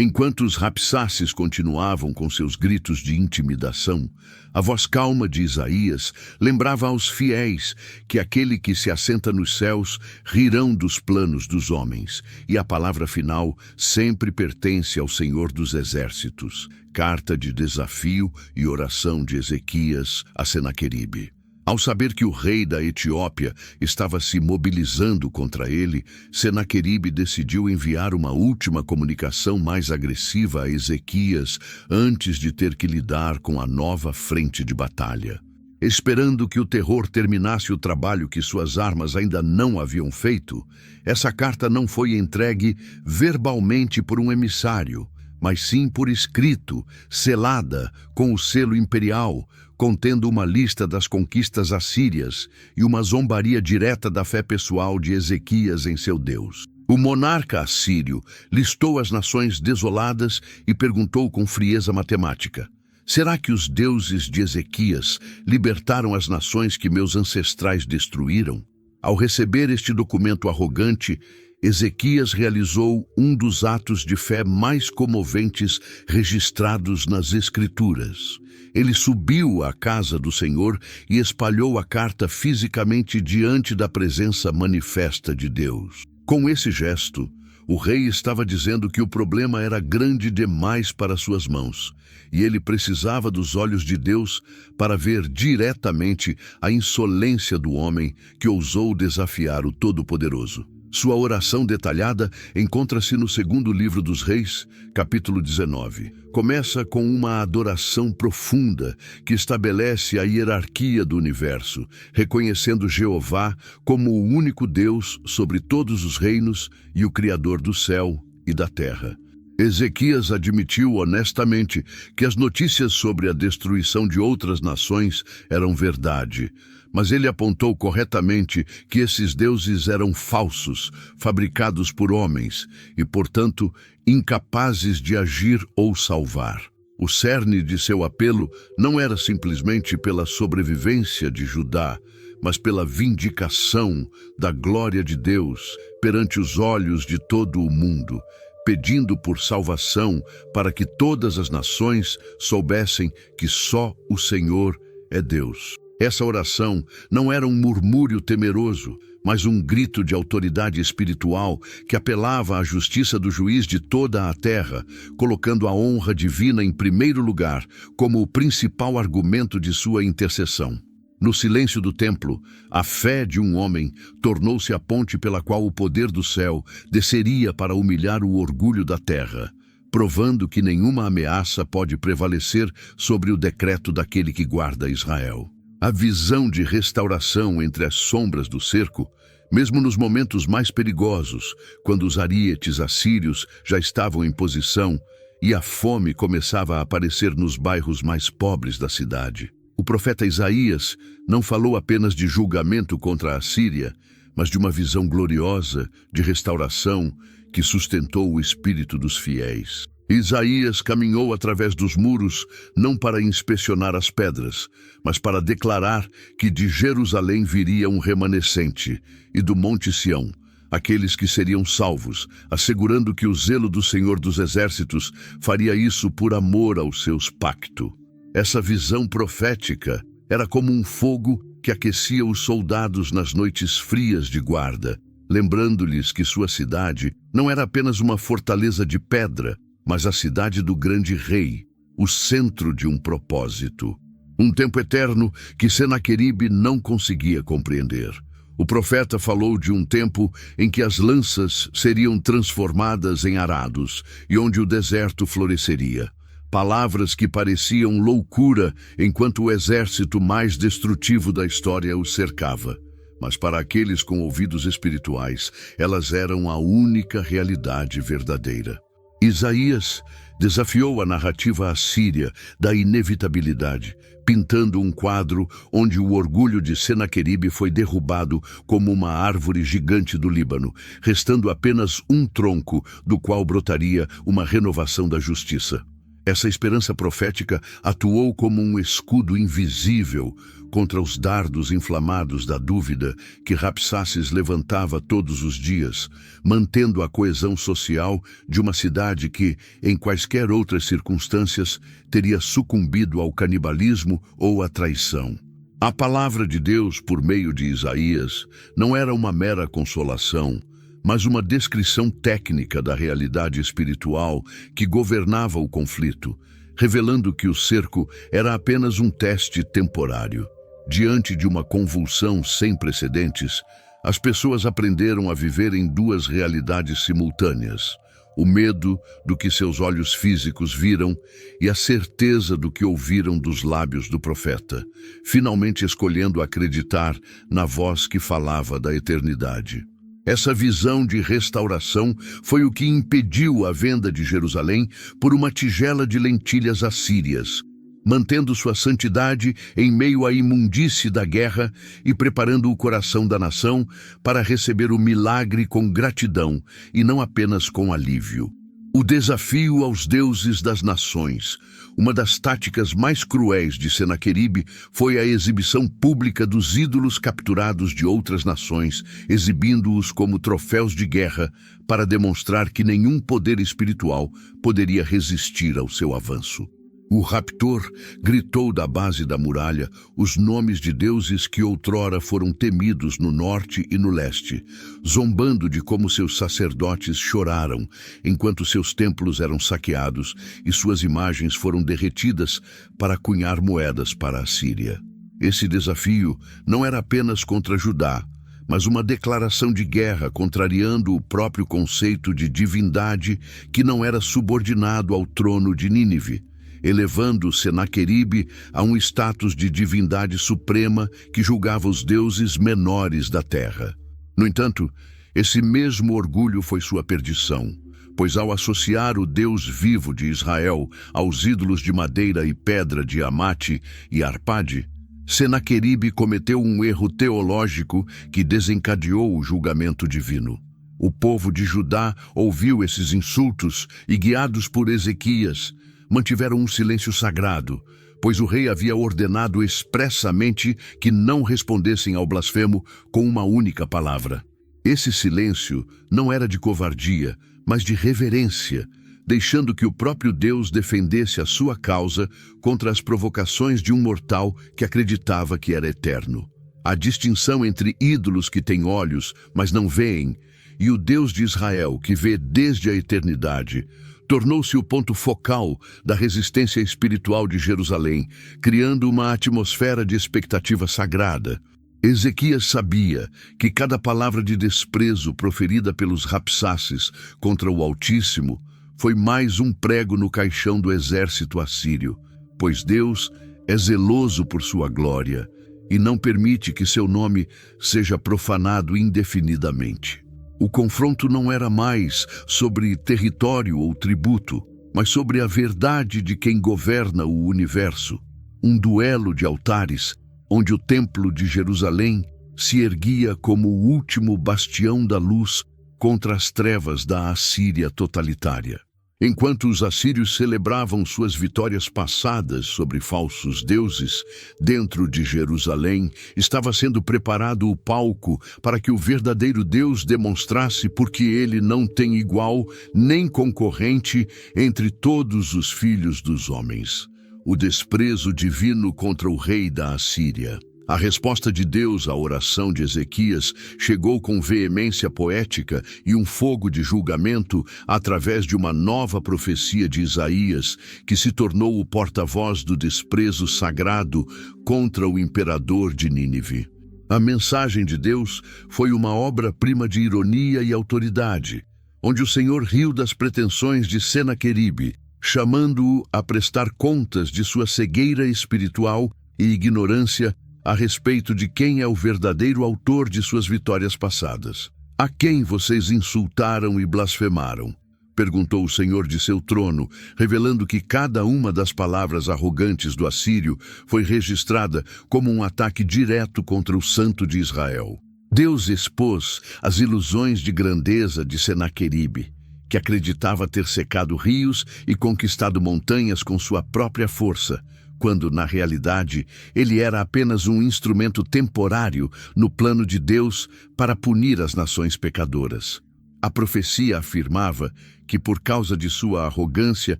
Enquanto os Rapsaces continuavam com seus gritos de intimidação, a voz calma de Isaías lembrava aos fiéis que aquele que se assenta nos céus rirão dos planos dos homens, e a palavra final sempre pertence ao Senhor dos Exércitos. Carta de desafio e oração de Ezequias a Senaqueribe. Ao saber que o rei da Etiópia estava se mobilizando contra ele, Senaqueribe decidiu enviar uma última comunicação mais agressiva a Ezequias antes de ter que lidar com a nova frente de batalha. Esperando que o terror terminasse o trabalho que suas armas ainda não haviam feito, essa carta não foi entregue verbalmente por um emissário, mas sim por escrito, selada com o selo imperial, contendo uma lista das conquistas assírias e uma zombaria direta da fé pessoal de Ezequias em seu Deus. O monarca assírio listou as nações desoladas e perguntou com frieza matemática: será que os deuses de Ezequias libertaram as nações que meus ancestrais destruíram? Ao receber este documento arrogante, Ezequias realizou um dos atos de fé mais comoventes registrados nas Escrituras. Ele subiu à casa do Senhor e espalhou a carta fisicamente diante da presença manifesta de Deus. Com esse gesto, O rei estava dizendo que o problema era grande demais para suas mãos, e ele precisava dos olhos de Deus para ver diretamente a insolência do homem que ousou desafiar o Todo-Poderoso. Sua oração detalhada encontra-se no segundo livro dos Reis, capítulo 19. Começa com uma adoração profunda que estabelece a hierarquia do universo, reconhecendo Jeová como o único Deus sobre todos os reinos e o Criador do céu e da terra. Ezequias admitiu honestamente que as notícias sobre a destruição de outras nações eram verdade, mas ele apontou corretamente que esses deuses eram falsos, fabricados por homens e, portanto, incapazes de agir ou salvar. O cerne de seu apelo não era simplesmente pela sobrevivência de Judá, mas pela vindicação da glória de Deus perante os olhos de todo o mundo, pedindo por salvação para que todas as nações soubessem que só o Senhor é Deus. Essa oração não era um murmúrio temeroso, mas um grito de autoridade espiritual que apelava à justiça do juiz de toda a terra, colocando a honra divina em primeiro lugar como o principal argumento de sua intercessão. No silêncio do templo, a fé de um homem tornou-se a ponte pela qual o poder do céu desceria para humilhar o orgulho da terra, provando que nenhuma ameaça pode prevalecer sobre o decreto daquele que guarda Israel. A visão de restauração entre as sombras do cerco, mesmo nos momentos mais perigosos, quando os arietes assírios já estavam em posição e a fome começava a aparecer nos bairros mais pobres da cidade. O profeta Isaías não falou apenas de julgamento contra a Síria, mas de uma visão gloriosa de restauração que sustentou o espírito dos fiéis. Isaías caminhou através dos muros não para inspecionar as pedras, mas para declarar que de Jerusalém viria um remanescente e do Monte Sião, aqueles que seriam salvos, assegurando que o zelo do Senhor dos Exércitos faria isso por amor aos seus pactos. Essa visão profética era como um fogo que aquecia os soldados nas noites frias de guarda, lembrando-lhes que sua cidade não era apenas uma fortaleza de pedra, mas a cidade do grande rei, o centro de um propósito. Um tempo eterno que Senaqueribe não conseguia compreender. O profeta falou de um tempo em que as lanças seriam transformadas em arados e onde o deserto floresceria. Palavras que pareciam loucura enquanto o exército mais destrutivo da história os cercava. Mas para aqueles com ouvidos espirituais, elas eram a única realidade verdadeira. Isaías desafiou a narrativa assíria da inevitabilidade, pintando um quadro onde o orgulho de Senaqueribe foi derrubado como uma árvore gigante do Líbano, restando apenas um tronco do qual brotaria uma renovação da justiça. Essa esperança profética atuou como um escudo invisível contra os dardos inflamados da dúvida que Rabsaces levantava todos os dias, mantendo a coesão social de uma cidade que, em quaisquer outras circunstâncias, teria sucumbido ao canibalismo ou à traição. A palavra de Deus, por meio de Isaías, não era uma mera consolação, mas uma descrição técnica da realidade espiritual que governava o conflito, revelando que o cerco era apenas um teste temporário. Diante de uma convulsão sem precedentes, as pessoas aprenderam a viver em duas realidades simultâneas: o medo do que seus olhos físicos viram e a certeza do que ouviram dos lábios do profeta, finalmente escolhendo acreditar na voz que falava da eternidade. Essa visão de restauração foi o que impediu a venda de Jerusalém por uma tigela de lentilhas assírias, mantendo sua santidade em meio à imundície da guerra e preparando o coração da nação para receber o milagre com gratidão e não apenas com alívio. O desafio aos deuses das nações. Uma das táticas mais cruéis de Senaqueribe foi a exibição pública dos ídolos capturados de outras nações, exibindo-os como troféus de guerra para demonstrar que nenhum poder espiritual poderia resistir ao seu avanço. O raptor gritou da base da muralha os nomes de deuses que outrora foram temidos no norte e no leste, zombando de como seus sacerdotes choraram enquanto seus templos eram saqueados e suas imagens foram derretidas para cunhar moedas para a Síria. Esse desafio não era apenas contra Judá, mas uma declaração de guerra contrariando o próprio conceito de divindade que não era subordinado ao trono de Nínive, elevando Senaqueribe a um status de divindade suprema que julgava os deuses menores da terra. No entanto, esse mesmo orgulho foi sua perdição, pois ao associar o Deus vivo de Israel aos ídolos de madeira e pedra de Amate e Arpade, Senaqueribe cometeu um erro teológico que desencadeou o julgamento divino. O povo de Judá ouviu esses insultos e, guiados por Ezequias, mantiveram um silêncio sagrado, pois o rei havia ordenado expressamente que não respondessem ao blasfemo com uma única palavra. Esse silêncio não era de covardia, mas de reverência, deixando que o próprio Deus defendesse a sua causa contra as provocações de um mortal que acreditava que era eterno. A distinção entre ídolos que têm olhos, mas não veem, e o Deus de Israel, que vê desde a eternidade, tornou-se o ponto focal da resistência espiritual de Jerusalém, criando uma atmosfera de expectativa sagrada. Ezequias sabia que cada palavra de desprezo proferida pelos Rapsaces contra o Altíssimo foi mais um prego no caixão do exército assírio, pois Deus é zeloso por sua glória e não permite que seu nome seja profanado indefinidamente. O confronto não era mais sobre território ou tributo, mas sobre a verdade de quem governa o universo. Um duelo de altares, onde o Templo de Jerusalém se erguia como o último bastião da luz contra as trevas da Assíria totalitária. Enquanto os assírios celebravam suas vitórias passadas sobre falsos deuses, dentro de Jerusalém estava sendo preparado o palco para que o verdadeiro Deus demonstrasse porque ele não tem igual nem concorrente entre todos os filhos dos homens. O desprezo divino contra o rei da Assíria. A resposta de Deus à oração de Ezequias chegou com veemência poética e um fogo de julgamento através de uma nova profecia de Isaías, que se tornou o porta-voz do desprezo sagrado contra o imperador de Nínive. A mensagem de Deus foi uma obra-prima de ironia e autoridade, onde o Senhor riu das pretensões de Senaqueribe, chamando-o a prestar contas de sua cegueira espiritual e ignorância a respeito de quem é o verdadeiro autor de suas vitórias passadas. A quem vocês insultaram e blasfemaram? Perguntou o Senhor de seu trono, revelando que cada uma das palavras arrogantes do assírio foi registrada como um ataque direto contra o Santo de Israel. Deus expôs as ilusões de grandeza de Senaqueribe, que acreditava ter secado rios e conquistado montanhas com sua própria força, quando, na realidade, ele era apenas um instrumento temporário no plano de Deus para punir as nações pecadoras. A profecia afirmava que, por causa de sua arrogância,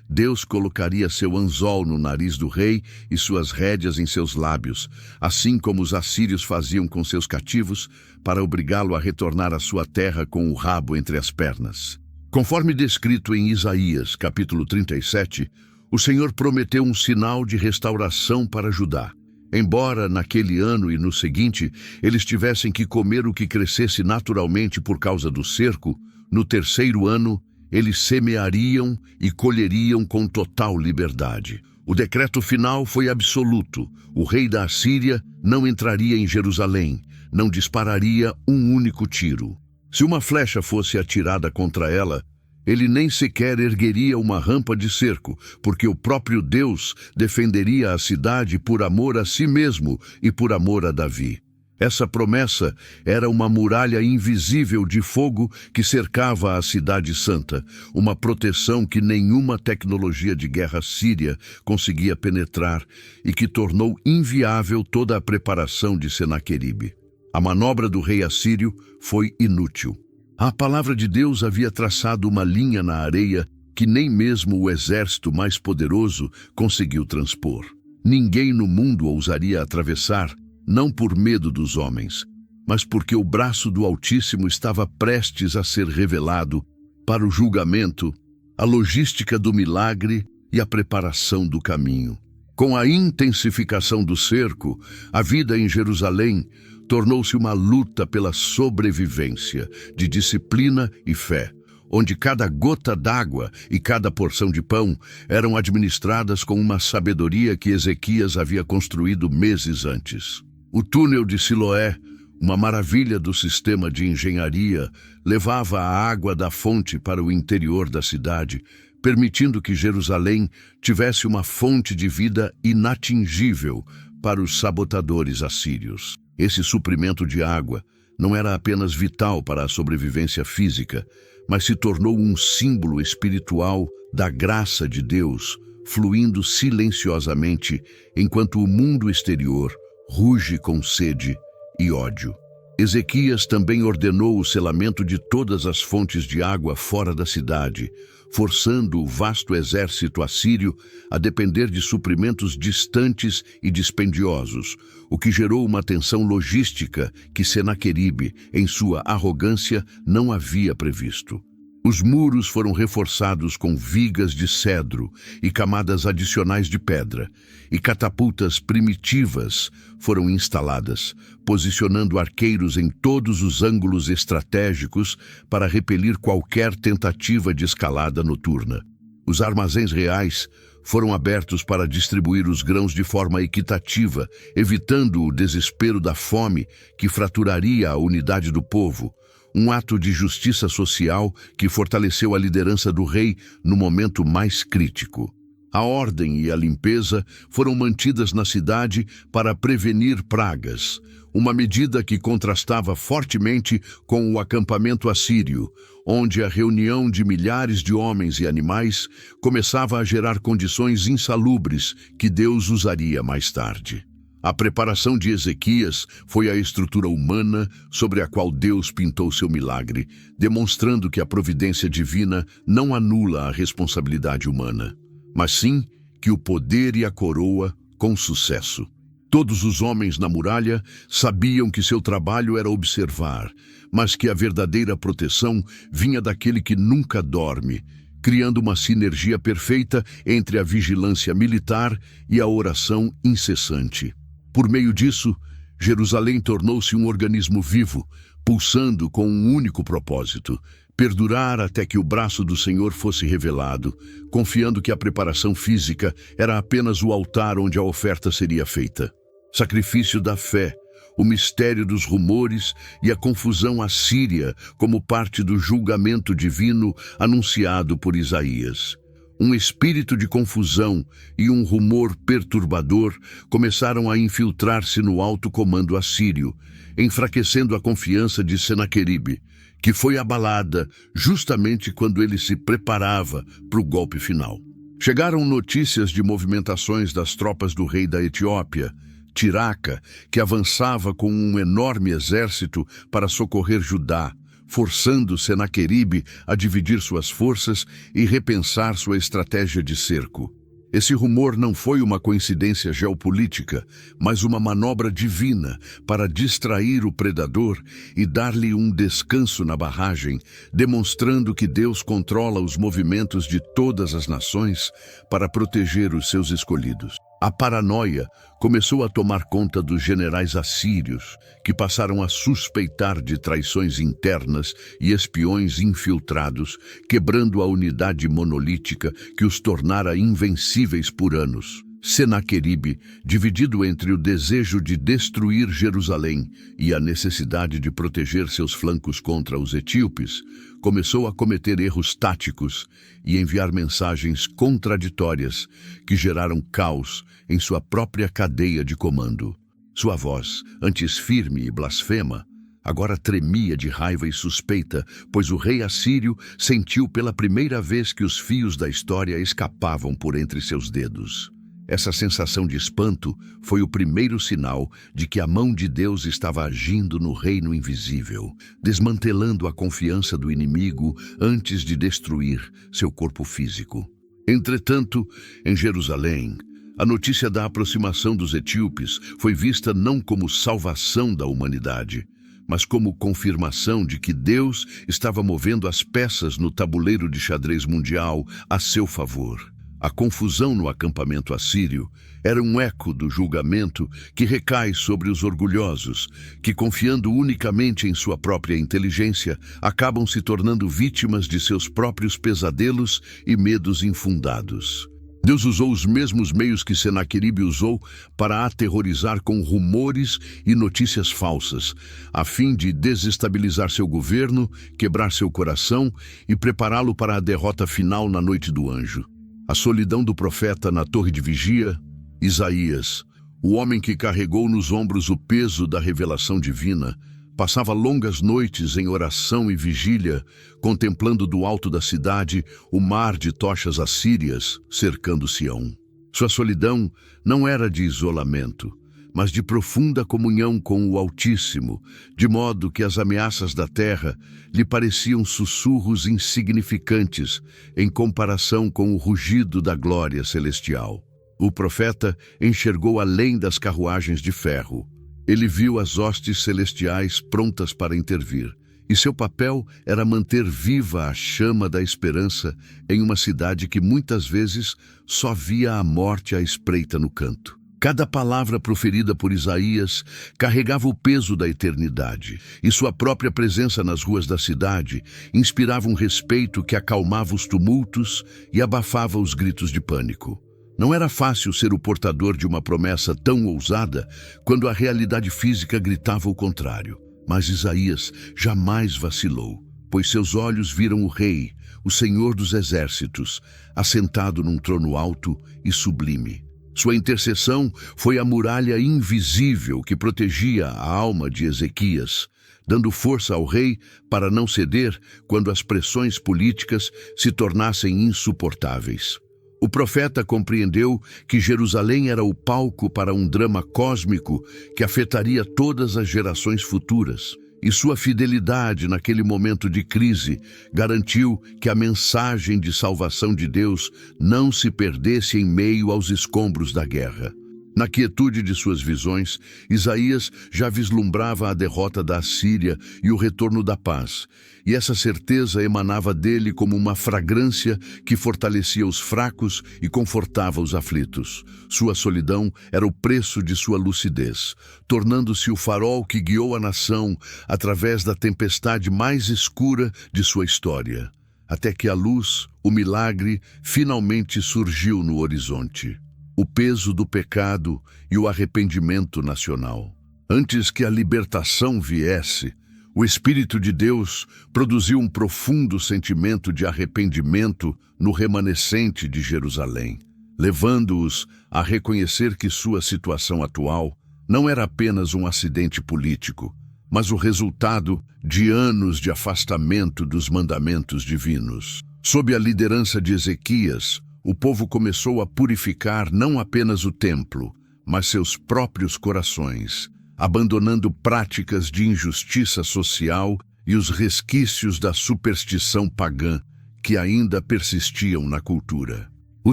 Deus colocaria seu anzol no nariz do rei e suas rédeas em seus lábios, assim como os assírios faziam com seus cativos, para obrigá-lo a retornar à sua terra com o rabo entre as pernas. Conforme descrito em Isaías, capítulo 37, o Senhor prometeu um sinal de restauração para Judá. Embora naquele ano e no seguinte eles tivessem que comer o que crescesse naturalmente por causa do cerco, no terceiro ano eles semeariam e colheriam com total liberdade. O decreto final foi absoluto. O rei da Assíria não entraria em Jerusalém, não dispararia um único tiro. Se uma flecha fosse atirada contra ela, ele nem sequer ergueria uma rampa de cerco, porque o próprio Deus defenderia a cidade por amor a si mesmo e por amor a Davi. Essa promessa era uma muralha invisível de fogo que cercava a cidade santa, uma proteção que nenhuma tecnologia de guerra síria conseguia penetrar e que tornou inviável toda a preparação de Senaqueribe. A manobra do rei assírio foi inútil. A palavra de Deus havia traçado uma linha na areia que nem mesmo o exército mais poderoso conseguiu transpor. Ninguém no mundo ousaria atravessar, não por medo dos homens, mas porque o braço do Altíssimo estava prestes a ser revelado para o julgamento, a logística do milagre e a preparação do caminho. Com a intensificação do cerco, a vida em Jerusalém tornou-se uma luta pela sobrevivência, de disciplina e fé, onde cada gota d'água e cada porção de pão eram administradas com uma sabedoria que Ezequias havia construído meses antes. O túnel de Siloé, uma maravilha do sistema de engenharia, levava a água da fonte para o interior da cidade, permitindo que Jerusalém tivesse uma fonte de vida inatingível para os sabotadores assírios. Esse suprimento de água não era apenas vital para a sobrevivência física, mas se tornou um símbolo espiritual da graça de Deus, fluindo silenciosamente enquanto o mundo exterior ruge com sede e ódio. Ezequias também ordenou o selamento de todas as fontes de água fora da cidade, forçando o vasto exército assírio a depender de suprimentos distantes e dispendiosos, o que gerou uma tensão logística que Senaqueribe, em sua arrogância, não havia previsto. Os muros foram reforçados com vigas de cedro e camadas adicionais de pedra, e catapultas primitivas foram instaladas, posicionando arqueiros em todos os ângulos estratégicos para repelir qualquer tentativa de escalada noturna. Os armazéns reais foram abertos para distribuir os grãos de forma equitativa, evitando o desespero da fome que fraturaria a unidade do povo, um ato de justiça social que fortaleceu a liderança do rei no momento mais crítico. A ordem e a limpeza foram mantidas na cidade para prevenir pragas, uma medida que contrastava fortemente com o acampamento assírio, onde a reunião de milhares de homens e animais começava a gerar condições insalubres que Deus usaria mais tarde. A preparação de Ezequias foi a estrutura humana sobre a qual Deus pintou seu milagre, demonstrando que a providência divina não anula a responsabilidade humana, mas sim que o poder e a coroa com sucesso. Todos os homens na muralha sabiam que seu trabalho era observar, mas que a verdadeira proteção vinha daquele que nunca dorme, criando uma sinergia perfeita entre a vigilância militar e a oração incessante. Por meio disso, Jerusalém tornou-se um organismo vivo, pulsando com um único propósito: perdurar até que o braço do Senhor fosse revelado, confiando que a preparação física era apenas o altar onde a oferta seria feita. Sacrifício da fé, o mistério dos rumores e a confusão assíria como parte do julgamento divino anunciado por Isaías. Um espírito de confusão e um rumor perturbador começaram a infiltrar-se no alto comando assírio, enfraquecendo a confiança de Senaqueribe, que foi abalada justamente quando ele se preparava para o golpe final. Chegaram notícias de movimentações das tropas do rei da Etiópia, Tiraca, que avançava com um enorme exército para socorrer Judá, forçando Senaqueribe a dividir suas forças e repensar sua estratégia de cerco. Esse rumor não foi uma coincidência geopolítica, mas uma manobra divina para distrair o predador e dar-lhe um descanso na barragem, demonstrando que Deus controla os movimentos de todas as nações para proteger os seus escolhidos. A paranoia começou a tomar conta dos generais assírios, que passaram a suspeitar de traições internas e espiões infiltrados, quebrando a unidade monolítica que os tornara invencíveis por anos. Senaqueribe, dividido entre o desejo de destruir Jerusalém e a necessidade de proteger seus flancos contra os etíopes, começou a cometer erros táticos e enviar mensagens contraditórias que geraram caos em sua própria cadeia de comando. Sua voz, antes firme e blasfema, agora tremia de raiva e suspeita, pois o rei assírio sentiu pela primeira vez que os fios da história escapavam por entre seus dedos. Essa sensação de espanto foi o primeiro sinal de que a mão de Deus estava agindo no reino invisível, desmantelando a confiança do inimigo antes de destruir seu corpo físico. Entretanto, em Jerusalém, a notícia da aproximação dos etíopes foi vista não como salvação da humanidade, mas como confirmação de que Deus estava movendo as peças no tabuleiro de xadrez mundial a seu favor. A confusão no acampamento assírio era um eco do julgamento que recai sobre os orgulhosos, que, confiando unicamente em sua própria inteligência, acabam se tornando vítimas de seus próprios pesadelos e medos infundados. Deus usou os mesmos meios que Senaqueribe usou para aterrorizar com rumores e notícias falsas, a fim de desestabilizar seu governo, quebrar seu coração e prepará-lo para a derrota final na noite do anjo. A solidão do profeta na torre de vigia, Isaías, o homem que carregou nos ombros o peso da revelação divina, passava longas noites em oração e vigília, contemplando do alto da cidade o mar de tochas assírias cercando Sião. Sua solidão não era de isolamento, mas de profunda comunhão com o Altíssimo, de modo que as ameaças da terra lhe pareciam sussurros insignificantes em comparação com o rugido da glória celestial. O profeta enxergou além das carruagens de ferro. Ele viu as hostes celestiais prontas para intervir, e seu papel era manter viva a chama da esperança em uma cidade que muitas vezes só via a morte à espreita no canto. Cada palavra proferida por Isaías carregava o peso da eternidade, e sua própria presença nas ruas da cidade inspirava um respeito que acalmava os tumultos e abafava os gritos de pânico. Não era fácil ser o portador de uma promessa tão ousada quando a realidade física gritava o contrário. Mas Isaías jamais vacilou, pois seus olhos viram o Rei, o Senhor dos Exércitos, assentado num trono alto e sublime. Sua intercessão foi a muralha invisível que protegia a alma de Ezequias, dando força ao rei para não ceder quando as pressões políticas se tornassem insuportáveis. O profeta compreendeu que Jerusalém era o palco para um drama cósmico que afetaria todas as gerações futuras. E sua fidelidade naquele momento de crise garantiu que a mensagem de salvação de Deus não se perdesse em meio aos escombros da guerra. Na quietude de suas visões, Isaías já vislumbrava a derrota da Assíria e o retorno da paz, e essa certeza emanava dele como uma fragrância que fortalecia os fracos e confortava os aflitos. Sua solidão era o preço de sua lucidez, tornando-se o farol que guiou a nação através da tempestade mais escura de sua história, até que a luz, o milagre, finalmente surgiu no horizonte. O peso do pecado e o arrependimento nacional. Antes que a libertação viesse, o Espírito de Deus produziu um profundo sentimento de arrependimento no remanescente de Jerusalém, levando-os a reconhecer que sua situação atual não era apenas um acidente político, mas o resultado de anos de afastamento dos mandamentos divinos. Sob a liderança de Ezequias, o povo começou a purificar não apenas o templo, mas seus próprios corações, abandonando práticas de injustiça social e os resquícios da superstição pagã que ainda persistiam na cultura. O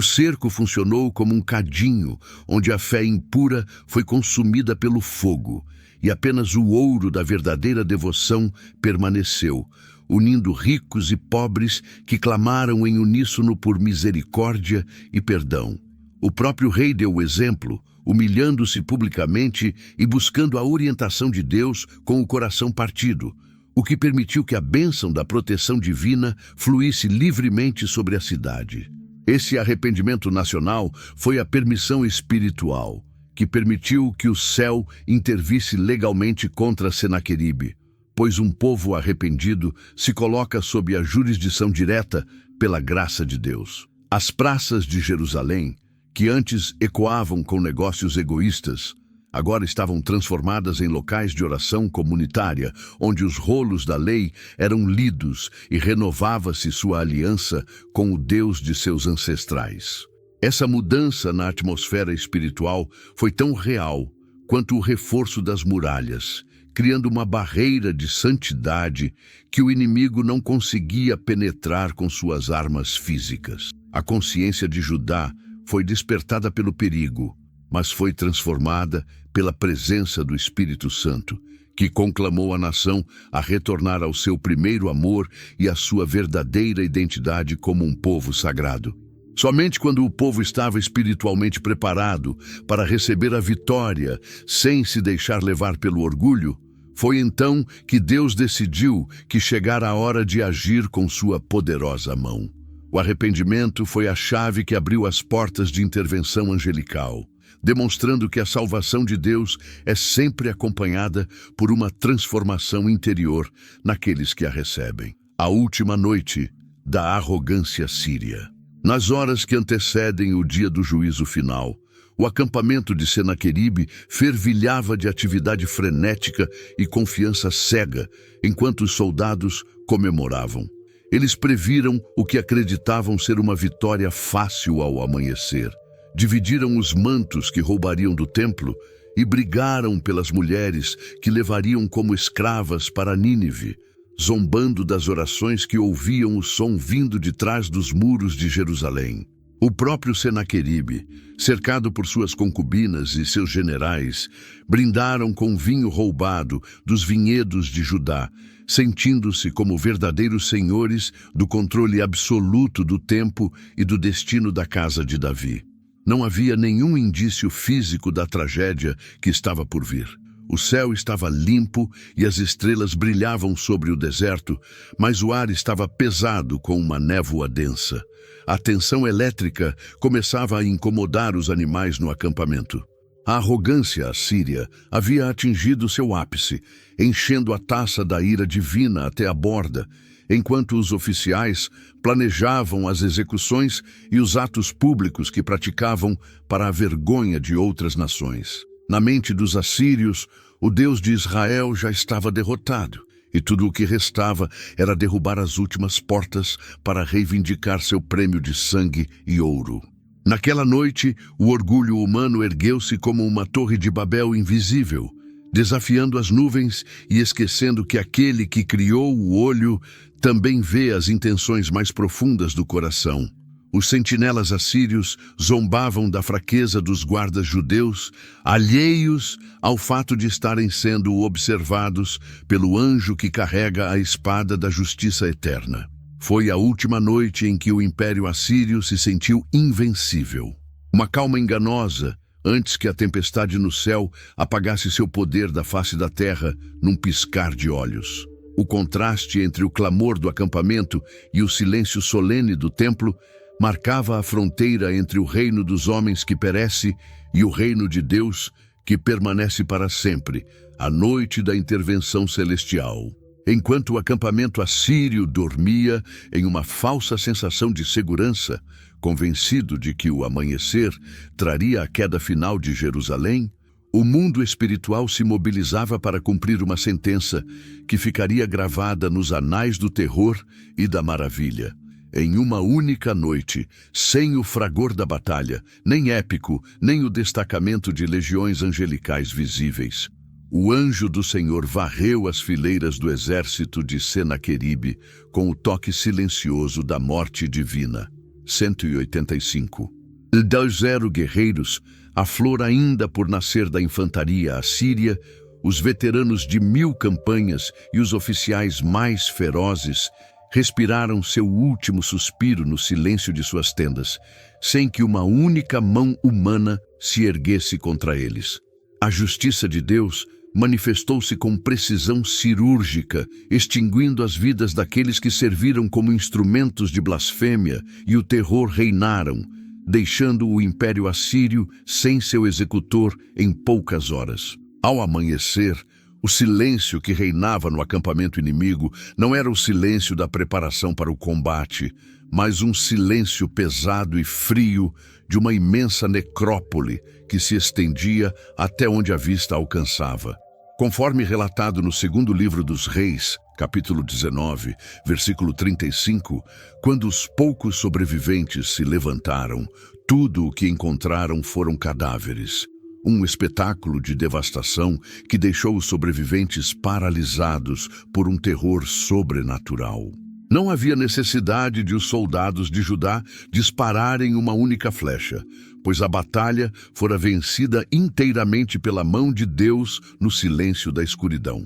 cerco funcionou como um cadinho onde a fé impura foi consumida pelo fogo, e apenas o ouro da verdadeira devoção permaneceu, unindo ricos e pobres que clamaram em uníssono por misericórdia e perdão. O próprio rei deu o exemplo, humilhando-se publicamente e buscando a orientação de Deus com o coração partido, o que permitiu que a bênção da proteção divina fluísse livremente sobre a cidade. Esse arrependimento nacional foi a permissão espiritual, que permitiu que o céu intervisse legalmente contra Senaqueribe, pois um povo arrependido se coloca sob a jurisdição direta pela graça de Deus. As praças de Jerusalém, que antes ecoavam com negócios egoístas, agora estavam transformadas em locais de oração comunitária, onde os rolos da lei eram lidos e renovava-se sua aliança com o Deus de seus ancestrais. Essa mudança na atmosfera espiritual foi tão real quanto o reforço das muralhas, criando uma barreira de santidade que o inimigo não conseguia penetrar com suas armas físicas. A consciência de Judá foi despertada pelo perigo, mas foi transformada pela presença do Espírito Santo, que conclamou a nação a retornar ao seu primeiro amor e à sua verdadeira identidade como um povo sagrado. Somente quando o povo estava espiritualmente preparado para receber a vitória, sem se deixar levar pelo orgulho, foi então que Deus decidiu que chegara a hora de agir com sua poderosa mão. O arrependimento foi a chave que abriu as portas de intervenção angelical, demonstrando que a salvação de Deus é sempre acompanhada por uma transformação interior naqueles que a recebem. A última noite da arrogância síria. Nas horas que antecedem o dia do juízo final, o acampamento de Senaqueribe fervilhava de atividade frenética e confiança cega, enquanto os soldados comemoravam. Eles previram o que acreditavam ser uma vitória fácil ao amanhecer. Dividiram os mantos que roubariam do templo e brigaram pelas mulheres que levariam como escravas para Nínive, zombando das orações que ouviam o som vindo de trás dos muros de Jerusalém. O próprio Senaqueribe, cercado por suas concubinas e seus generais, brindaram com vinho roubado dos vinhedos de Judá, sentindo-se como verdadeiros senhores do controle absoluto do tempo e do destino da casa de Davi. Não havia nenhum indício físico da tragédia que estava por vir. O céu estava limpo e as estrelas brilhavam sobre o deserto, mas o ar estava pesado com uma névoa densa. A tensão elétrica começava a incomodar os animais no acampamento. A arrogância assíria havia atingido seu ápice, enchendo a taça da ira divina até a borda, enquanto os oficiais planejavam as execuções e os atos públicos que praticavam para a vergonha de outras nações. Na mente dos assírios, o Deus de Israel já estava derrotado, e tudo o que restava era derrubar as últimas portas para reivindicar seu prêmio de sangue e ouro. Naquela noite, o orgulho humano ergueu-se como uma torre de Babel invisível, desafiando as nuvens e esquecendo que aquele que criou o olho também vê as intenções mais profundas do coração. Os sentinelas assírios zombavam da fraqueza dos guardas judeus, alheios ao fato de estarem sendo observados pelo anjo que carrega a espada da justiça eterna. Foi a última noite em que o Império Assírio se sentiu invencível. Uma calma enganosa, antes que a tempestade no céu apagasse seu poder da face da terra num piscar de olhos. O contraste entre o clamor do acampamento e o silêncio solene do templo marcava a fronteira entre o reino dos homens que perece e o reino de Deus que permanece para sempre, a noite da intervenção celestial. Enquanto o acampamento assírio dormia em uma falsa sensação de segurança, convencido de que o amanhecer traria a queda final de Jerusalém, o mundo espiritual se mobilizava para cumprir uma sentença que ficaria gravada nos anais do terror e da maravilha. Em uma única noite, sem o fragor da batalha, nem épico, nem o destacamento de legiões angelicais visíveis, o anjo do Senhor varreu as fileiras do exército de Senaqueribe com o toque silencioso da morte divina. 185. 2 guerreiros, a flor ainda por nascer da infantaria assíria, os veteranos de 1000 campanhas e os oficiais mais ferozes, respiraram seu último suspiro no silêncio de suas tendas, sem que uma única mão humana se erguesse contra eles. A justiça de Deus manifestou-se com precisão cirúrgica, extinguindo as vidas daqueles que serviram como instrumentos de blasfêmia, e o terror reinaram, deixando o Império Assírio sem seu executor em poucas horas. Ao amanhecer, o silêncio que reinava no acampamento inimigo não era o silêncio da preparação para o combate, mas um silêncio pesado e frio de uma imensa necrópole que se estendia até onde a vista alcançava. Conforme relatado no segundo livro dos Reis, capítulo 19, versículo 35, quando os poucos sobreviventes se levantaram, tudo o que encontraram foram cadáveres. Um espetáculo de devastação que deixou os sobreviventes paralisados por um terror sobrenatural. Não havia necessidade de os soldados de Judá dispararem uma única flecha, pois a batalha fora vencida inteiramente pela mão de Deus no silêncio da escuridão.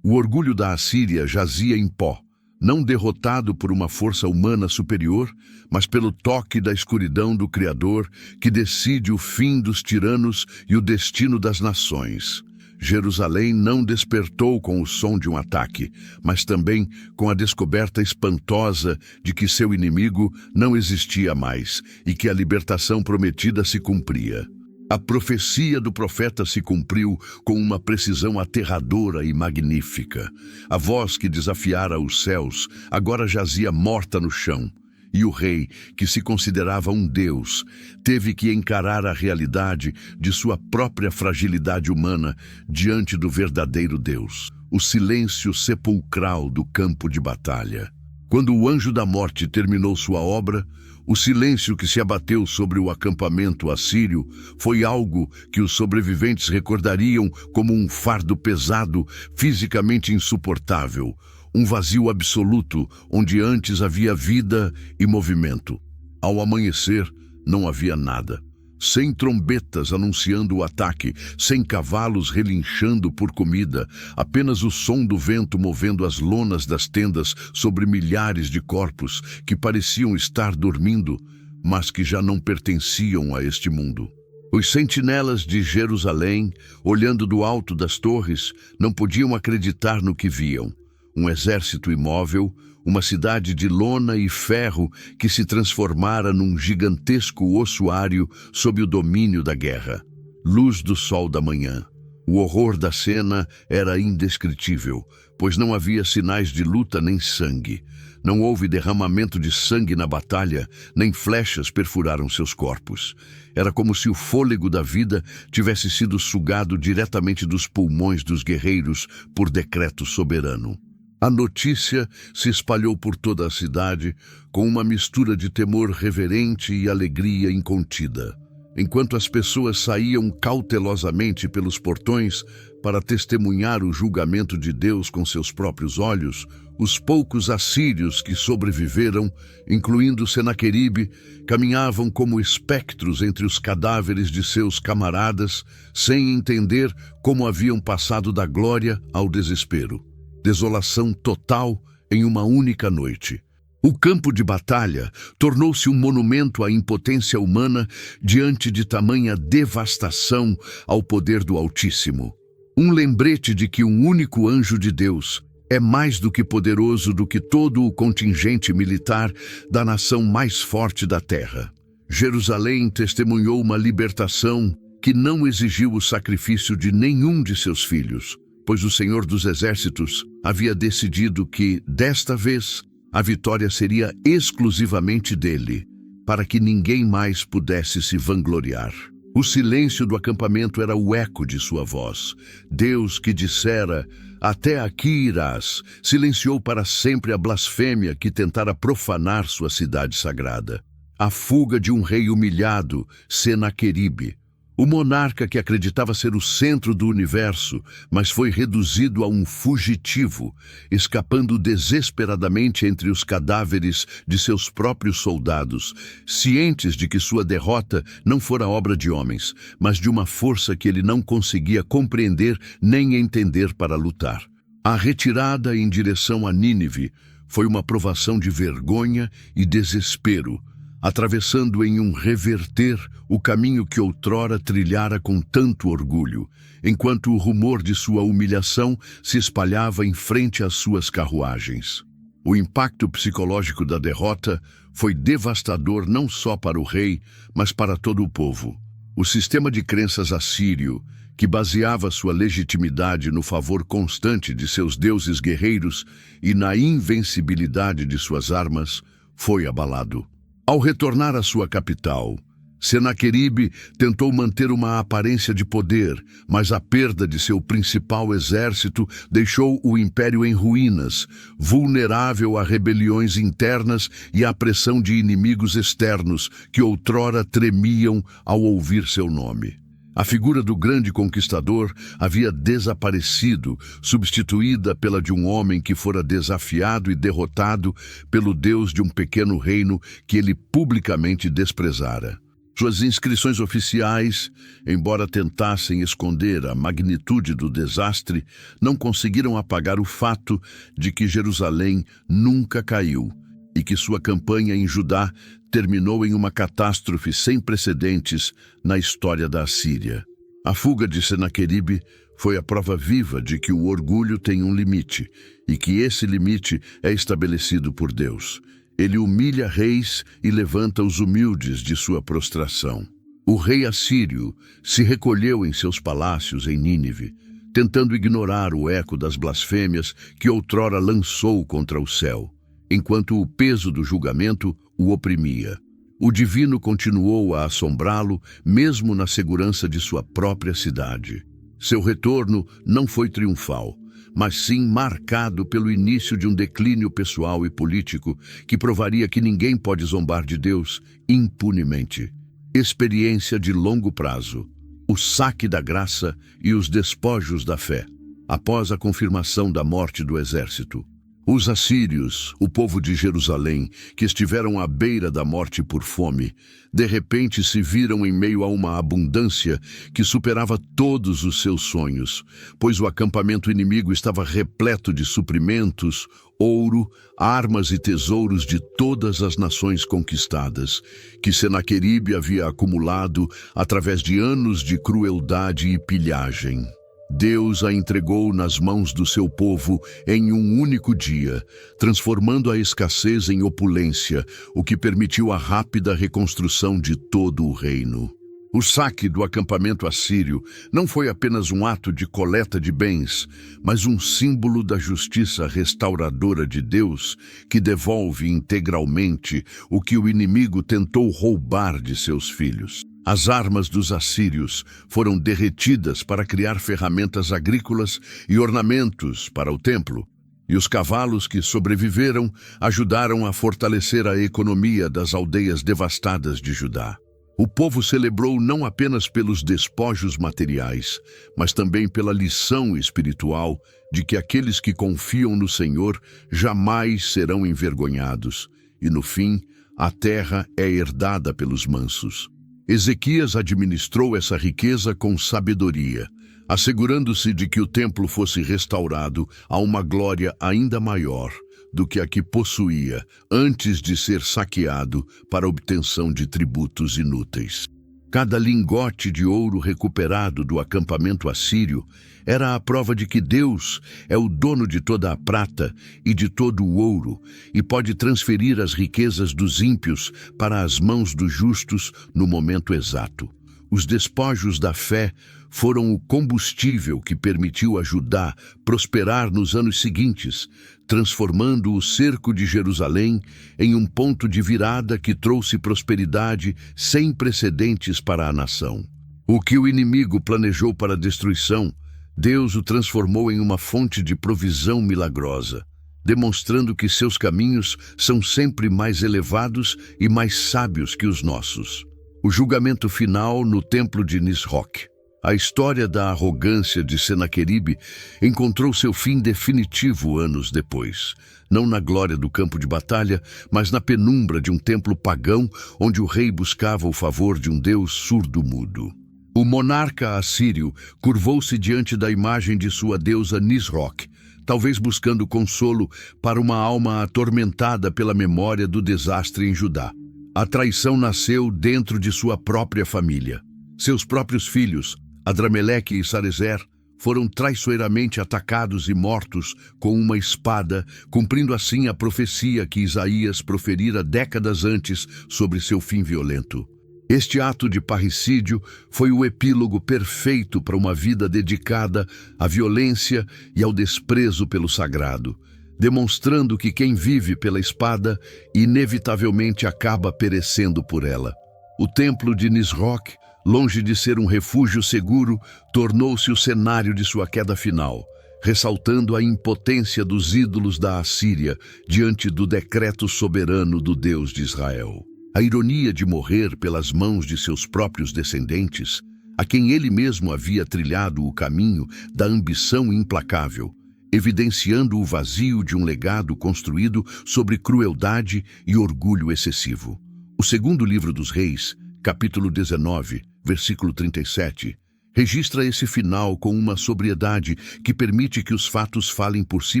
O orgulho da Assíria jazia em pó, não derrotado por uma força humana superior, mas pelo toque da escuridão do Criador, que decide o fim dos tiranos e o destino das nações. Jerusalém não despertou com o som de um ataque, mas também com a descoberta espantosa de que seu inimigo não existia mais e que a libertação prometida se cumpria. A profecia do profeta se cumpriu com uma precisão aterradora e magnífica. A voz que desafiara os céus agora jazia morta no chão. E o rei, que se considerava um deus, teve que encarar a realidade de sua própria fragilidade humana diante do verdadeiro Deus. O silêncio sepulcral do campo de batalha. Quando o anjo da morte terminou sua obra, o silêncio que se abateu sobre o acampamento assírio foi algo que os sobreviventes recordariam como um fardo pesado, fisicamente insuportável. Um vazio absoluto, onde antes havia vida e movimento. Ao amanhecer, não havia nada. Sem trombetas anunciando o ataque, sem cavalos relinchando por comida, apenas o som do vento movendo as lonas das tendas sobre milhares de corpos que pareciam estar dormindo, mas que já não pertenciam a este mundo. Os sentinelas de Jerusalém, olhando do alto das torres, não podiam acreditar no que viam. Um exército imóvel, uma cidade de lona e ferro que se transformara num gigantesco ossuário sob o domínio da guerra. Luz do sol da manhã. O horror da cena era indescritível, pois não havia sinais de luta nem sangue. Não houve derramamento de sangue na batalha, nem flechas perfuraram seus corpos. Era como se o fôlego da vida tivesse sido sugado diretamente dos pulmões dos guerreiros por decreto soberano. A notícia se espalhou por toda a cidade com uma mistura de temor reverente e alegria incontida. Enquanto as pessoas saíam cautelosamente pelos portões para testemunhar o julgamento de Deus com seus próprios olhos, os poucos assírios que sobreviveram, incluindo Senaqueribe, caminhavam como espectros entre os cadáveres de seus camaradas, sem entender como haviam passado da glória ao desespero. Desolação total em uma única noite. O campo de batalha tornou-se um monumento à impotência humana diante de tamanha devastação ao poder do Altíssimo. Um lembrete de que um único anjo de Deus é mais do que poderoso do que todo o contingente militar da nação mais forte da terra. Jerusalém testemunhou uma libertação que não exigiu o sacrifício de nenhum de seus filhos, pois o Senhor dos Exércitos havia decidido que, desta vez, a vitória seria exclusivamente dele, para que ninguém mais pudesse se vangloriar. O silêncio do acampamento era o eco de sua voz. Deus, que dissera, "Até aqui irás", silenciou para sempre a blasfêmia que tentara profanar sua cidade sagrada. A fuga de um rei humilhado, Senaqueribe. O monarca que acreditava ser o centro do universo, mas foi reduzido a um fugitivo, escapando desesperadamente entre os cadáveres de seus próprios soldados, cientes de que sua derrota não fora obra de homens, mas de uma força que ele não conseguia compreender nem entender para lutar. A retirada em direção a Nínive foi uma provação de vergonha e desespero, atravessando em um reverter o caminho que outrora trilhara com tanto orgulho, enquanto o rumor de sua humilhação se espalhava em frente às suas carruagens. O impacto psicológico da derrota foi devastador não só para o rei, mas para todo o povo. O sistema de crenças assírio, que baseava sua legitimidade no favor constante de seus deuses guerreiros e na invencibilidade de suas armas, foi abalado. Ao retornar à sua capital, Senaqueribe tentou manter uma aparência de poder, mas a perda de seu principal exército deixou o império em ruínas, vulnerável a rebeliões internas e à pressão de inimigos externos que outrora tremiam ao ouvir seu nome. A figura do grande conquistador havia desaparecido, substituída pela de um homem que fora desafiado e derrotado pelo Deus de um pequeno reino que ele publicamente desprezara. Suas inscrições oficiais, embora tentassem esconder a magnitude do desastre, não conseguiram apagar o fato de que Jerusalém nunca caiu e que sua campanha em Judá terminou em uma catástrofe sem precedentes na história da Assíria. A fuga de Senaqueribe foi a prova viva de que o orgulho tem um limite e que esse limite é estabelecido por Deus. Ele humilha reis e levanta os humildes de sua prostração. O rei assírio se recolheu em seus palácios em Nínive, tentando ignorar o eco das blasfêmias que outrora lançou contra o céu, enquanto o peso do julgamento o oprimia. O divino continuou a assombrá-lo, mesmo na segurança de sua própria cidade. Seu retorno não foi triunfal, mas sim marcado pelo início de um declínio pessoal e político que provaria que ninguém pode zombar de Deus impunemente. Experiência de longo prazo, o saque da graça e os despojos da fé, após a confirmação da morte do exército. Os assírios, o povo de Jerusalém, que estiveram à beira da morte por fome, de repente se viram em meio a uma abundância que superava todos os seus sonhos, pois o acampamento inimigo estava repleto de suprimentos, ouro, armas e tesouros de todas as nações conquistadas, que Senaqueribe havia acumulado através de anos de crueldade e pilhagem. Deus a entregou nas mãos do seu povo em um único dia, transformando a escassez em opulência, o que permitiu a rápida reconstrução de todo o reino. O saque do acampamento assírio não foi apenas um ato de coleta de bens, mas um símbolo da justiça restauradora de Deus, que devolve integralmente o que o inimigo tentou roubar de seus filhos. As armas dos assírios foram derretidas para criar ferramentas agrícolas e ornamentos para o templo, e os cavalos que sobreviveram ajudaram a fortalecer a economia das aldeias devastadas de Judá. O povo celebrou não apenas pelos despojos materiais, mas também pela lição espiritual de que aqueles que confiam no Senhor jamais serão envergonhados, e no fim, a terra é herdada pelos mansos. Ezequias administrou essa riqueza com sabedoria, assegurando-se de que o templo fosse restaurado a uma glória ainda maior do que a que possuía antes de ser saqueado para obtenção de tributos inúteis. Cada lingote de ouro recuperado do acampamento assírio era a prova de que Deus é o dono de toda a prata e de todo o ouro e pode transferir as riquezas dos ímpios para as mãos dos justos no momento exato. Os despojos da fé foram o combustível que permitiu a Judá prosperar nos anos seguintes, transformando o cerco de Jerusalém em um ponto de virada que trouxe prosperidade sem precedentes para a nação. O que o inimigo planejou para a destruição, Deus o transformou em uma fonte de provisão milagrosa, demonstrando que seus caminhos são sempre mais elevados e mais sábios que os nossos. O julgamento final no templo de Nisroch. A história da arrogância de Senaqueribe encontrou seu fim definitivo anos depois, não na glória do campo de batalha, mas na penumbra de um templo pagão onde o rei buscava o favor de um deus surdo-mudo. O monarca assírio curvou-se diante da imagem de sua deusa Nisroch, talvez buscando consolo para uma alma atormentada pela memória do desastre em Judá. A traição nasceu dentro de sua própria família. Seus próprios filhos, Adrameleque e Sarezer, foram traiçoeiramente atacados e mortos com uma espada, cumprindo assim a profecia que Isaías proferira décadas antes sobre seu fim violento. Este ato de parricídio foi o epílogo perfeito para uma vida dedicada à violência e ao desprezo pelo sagrado, demonstrando que quem vive pela espada inevitavelmente acaba perecendo por ela. O templo de Nisroch, longe de ser um refúgio seguro, tornou-se o cenário de sua queda final, ressaltando a impotência dos ídolos da Assíria diante do decreto soberano do Deus de Israel. A ironia de morrer pelas mãos de seus próprios descendentes, a quem ele mesmo havia trilhado o caminho da ambição implacável, evidenciando o vazio de um legado construído sobre crueldade e orgulho excessivo. O segundo livro dos Reis, capítulo 19, versículo 37, registra esse final com uma sobriedade que permite que os fatos falem por si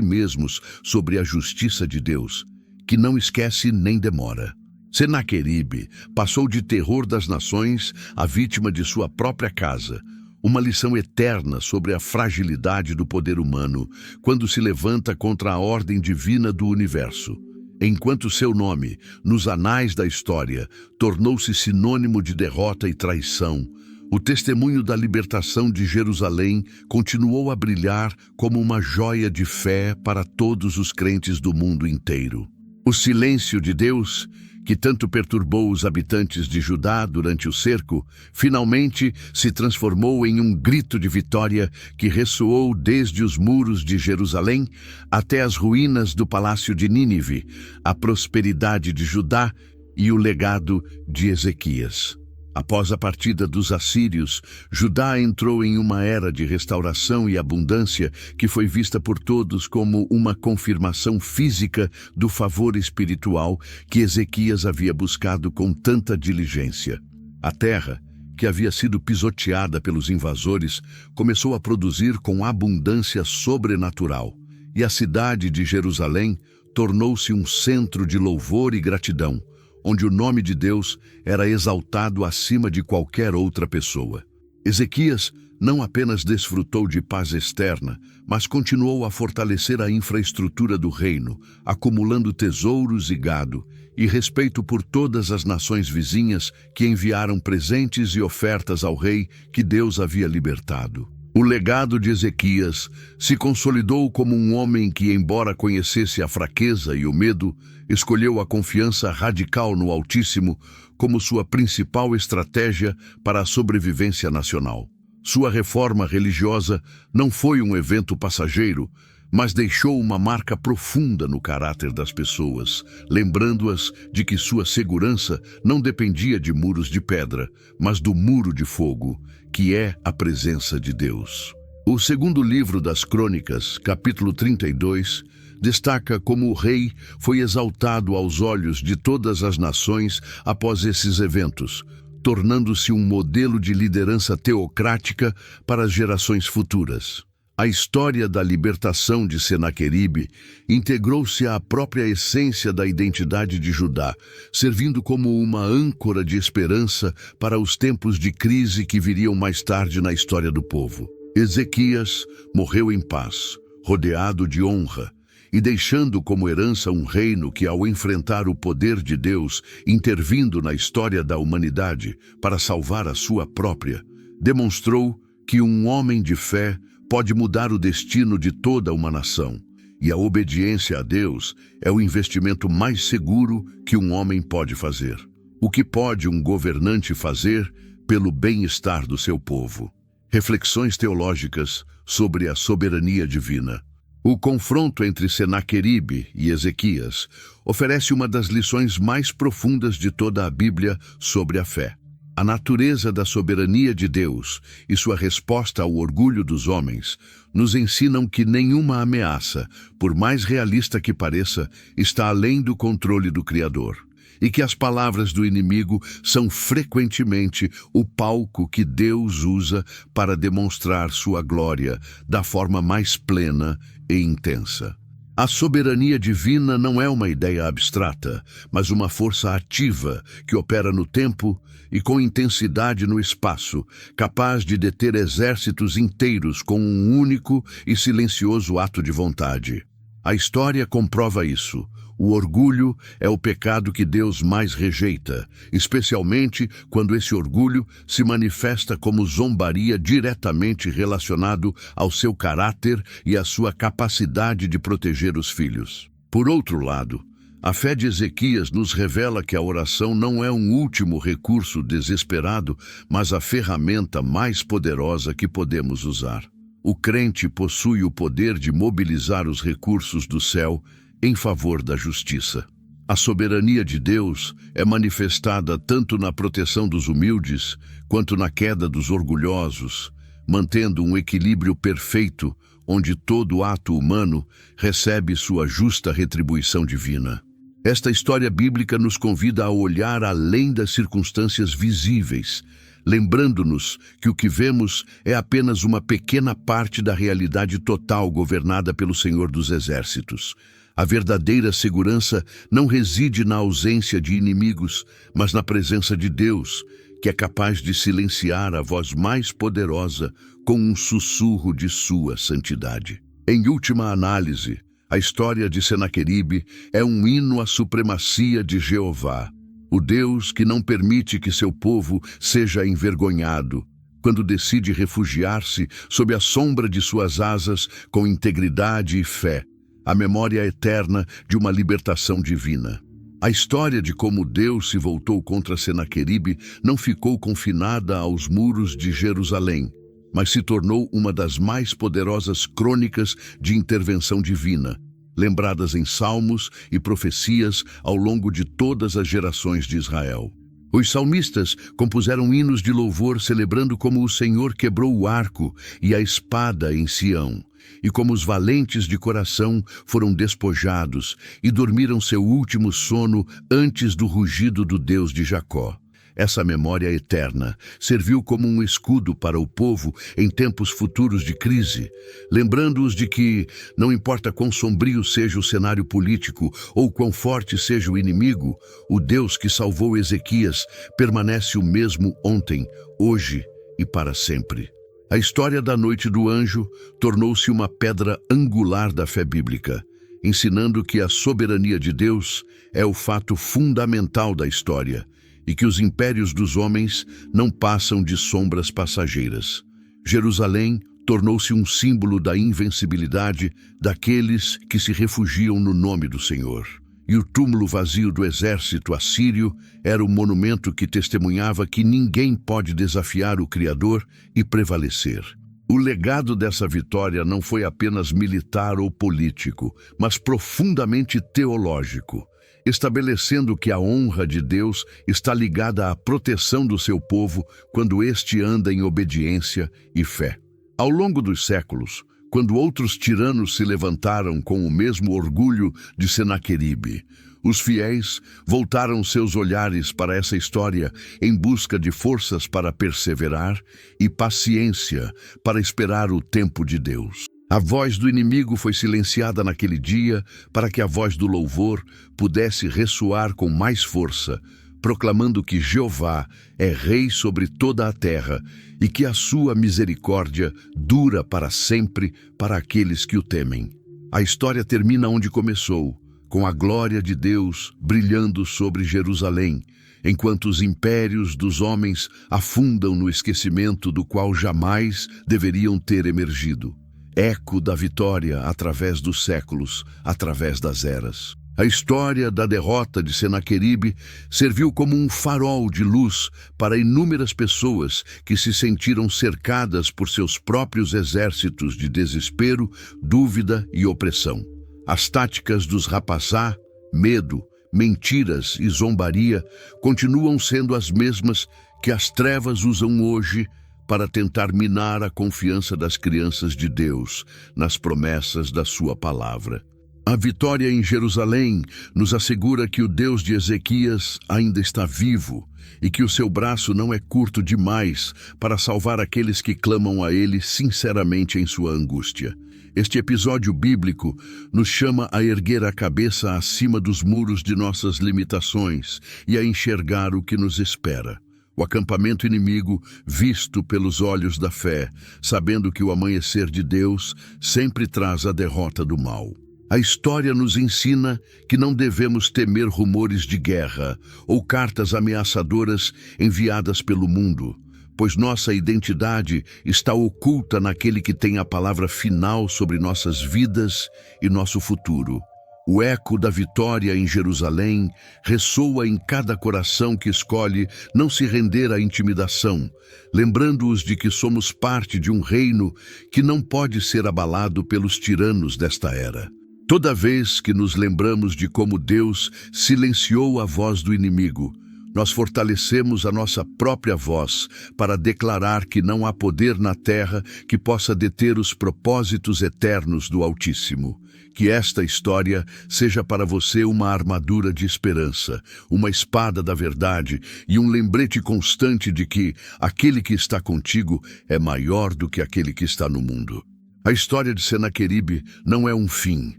mesmos sobre a justiça de Deus, que não esquece nem demora. Senaqueribe passou de terror das nações a vítima de sua própria casa, uma lição eterna sobre a fragilidade do poder humano quando se levanta contra a ordem divina do universo. Enquanto seu nome, nos anais da história, tornou-se sinônimo de derrota e traição, o testemunho da libertação de Jerusalém continuou a brilhar como uma joia de fé para todos os crentes do mundo inteiro. O silêncio de Deus, que tanto perturbou os habitantes de Judá durante o cerco, finalmente se transformou em um grito de vitória que ressoou desde os muros de Jerusalém até as ruínas do palácio de Nínive, a prosperidade de Judá e o legado de Ezequias. Após a partida dos assírios, Judá entrou em uma era de restauração e abundância que foi vista por todos como uma confirmação física do favor espiritual que Ezequias havia buscado com tanta diligência. A terra, que havia sido pisoteada pelos invasores, começou a produzir com abundância sobrenatural, e a cidade de Jerusalém tornou-se um centro de louvor e gratidão, onde o nome de Deus era exaltado acima de qualquer outra pessoa. Ezequias não apenas desfrutou de paz externa, mas continuou a fortalecer a infraestrutura do reino, acumulando tesouros e gado, e respeito por todas as nações vizinhas que enviaram presentes e ofertas ao rei que Deus havia libertado. O legado de Ezequias se consolidou como um homem que, embora conhecesse a fraqueza e o medo, escolheu a confiança radical no Altíssimo como sua principal estratégia para a sobrevivência nacional. Sua reforma religiosa não foi um evento passageiro, mas deixou uma marca profunda no caráter das pessoas, lembrando-as de que sua segurança não dependia de muros de pedra, mas do muro de fogo, que é a presença de Deus. O segundo livro das Crônicas, capítulo 32, destaca como o rei foi exaltado aos olhos de todas as nações após esses eventos, tornando-se um modelo de liderança teocrática para as gerações futuras. A história da libertação de Senaqueribe integrou-se à própria essência da identidade de Judá, servindo como uma âncora de esperança para os tempos de crise que viriam mais tarde na história do povo. Ezequias morreu em paz, rodeado de honra, e deixando como herança um reino que, ao enfrentar o poder de Deus, intervindo na história da humanidade para salvar a sua própria, demonstrou que um homem de fé pode mudar o destino de toda uma nação, e a obediência a Deus é o investimento mais seguro que um homem pode fazer. O que pode um governante fazer pelo bem-estar do seu povo? Reflexões teológicas sobre a soberania divina. O confronto entre Senaqueribe e Ezequias oferece uma das lições mais profundas de toda a Bíblia sobre a fé. A natureza da soberania de Deus e sua resposta ao orgulho dos homens nos ensinam que nenhuma ameaça, por mais realista que pareça, está além do controle do Criador, e que as palavras do inimigo são frequentemente o palco que Deus usa para demonstrar sua glória da forma mais plena e intensa. A soberania divina não é uma ideia abstrata, mas uma força ativa que opera no tempo e com intensidade no espaço, capaz de deter exércitos inteiros com um único e silencioso ato de vontade. A história comprova isso. O orgulho é o pecado que Deus mais rejeita, especialmente quando esse orgulho se manifesta como zombaria diretamente relacionado ao seu caráter e à sua capacidade de proteger os filhos. Por outro lado, A fé de Ezequias nos revela que a oração não é um último recurso desesperado, mas a ferramenta mais poderosa que podemos usar. O crente possui o poder de mobilizar os recursos do céu em favor da justiça. A soberania de Deus é manifestada tanto na proteção dos humildes quanto na queda dos orgulhosos, mantendo um equilíbrio perfeito onde todo ato humano recebe sua justa retribuição divina. Esta história bíblica nos convida a olhar além das circunstâncias visíveis, lembrando-nos que o que vemos é apenas uma pequena parte da realidade total governada pelo Senhor dos Exércitos. A verdadeira segurança não reside na ausência de inimigos, mas na presença de Deus, que é capaz de silenciar a voz mais poderosa com um sussurro de sua santidade. Em última análise, a história de Senaqueribe é um hino à supremacia de Jeová, o Deus que não permite que seu povo seja envergonhado, quando decide refugiar-se sob a sombra de suas asas com integridade e fé, a memória eterna de uma libertação divina. A história de como Deus se voltou contra Senaqueribe não ficou confinada aos muros de Jerusalém, mas se tornou uma das mais poderosas crônicas de intervenção divina, lembradas em salmos e profecias ao longo de todas as gerações de Israel. Os salmistas compuseram hinos de louvor celebrando como o Senhor quebrou o arco e a espada em Sião, e como os valentes de coração foram despojados e dormiram seu último sono antes do rugido do Deus de Jacó. Essa memória eterna serviu como um escudo para o povo em tempos futuros de crise, lembrando-os de que, não importa quão sombrio seja o cenário político ou quão forte seja o inimigo, o Deus que salvou Ezequias permanece o mesmo ontem, hoje e para sempre. A história da noite do anjo tornou-se uma pedra angular da fé bíblica, ensinando que a soberania de Deus é o fato fundamental da história, e que os impérios dos homens não passam de sombras passageiras. Jerusalém tornou-se um símbolo da invencibilidade daqueles que se refugiam no nome do Senhor. E o túmulo vazio do exército assírio era o monumento que testemunhava que ninguém pode desafiar o Criador e prevalecer. O legado dessa vitória não foi apenas militar ou político, mas profundamente teológico, estabelecendo que a honra de Deus está ligada à proteção do seu povo quando este anda em obediência e fé. Ao longo dos séculos, quando outros tiranos se levantaram com o mesmo orgulho de Senaqueribe, os fiéis voltaram seus olhares para essa história em busca de forças para perseverar e paciência para esperar o tempo de Deus. A voz do inimigo foi silenciada naquele dia para que a voz do louvor pudesse ressoar com mais força, proclamando que Jeová é rei sobre toda a terra e que a sua misericórdia dura para sempre para aqueles que o temem. A história termina onde começou, com a glória de Deus brilhando sobre Jerusalém, enquanto os impérios dos homens afundam no esquecimento do qual jamais deveriam ter emergido. Eco da vitória através dos séculos, através das eras. A história da derrota de Senaqueribe serviu como um farol de luz para inúmeras pessoas que se sentiram cercadas por seus próprios exércitos de desespero, dúvida e opressão. As táticas dos rapazá, medo, mentiras e zombaria continuam sendo as mesmas que as trevas usam hoje para tentar minar a confiança das crianças de Deus nas promessas da sua palavra. A vitória em Jerusalém nos assegura que o Deus de Ezequias ainda está vivo e que o seu braço não é curto demais para salvar aqueles que clamam a ele sinceramente em sua angústia. Este episódio bíblico nos chama a erguer a cabeça acima dos muros de nossas limitações e a enxergar o que nos espera. O acampamento inimigo visto pelos olhos da fé, sabendo que o amanhecer de Deus sempre traz a derrota do mal. A história nos ensina que não devemos temer rumores de guerra ou cartas ameaçadoras enviadas pelo mundo, pois nossa identidade está oculta naquele que tem a palavra final sobre nossas vidas e nosso futuro, O eco da vitória em Jerusalém ressoa em cada coração que escolhe não se render à intimidação, lembrando-os de que somos parte de um reino que não pode ser abalado pelos tiranos desta era. Toda vez que nos lembramos de como Deus silenciou a voz do inimigo, nós fortalecemos a nossa própria voz para declarar que não há poder na terra que possa deter os propósitos eternos do Altíssimo. Que esta história seja para você uma armadura de esperança, uma espada da verdade e um lembrete constante de que aquele que está contigo é maior do que aquele que está no mundo. A história de Senaqueribe não é um fim,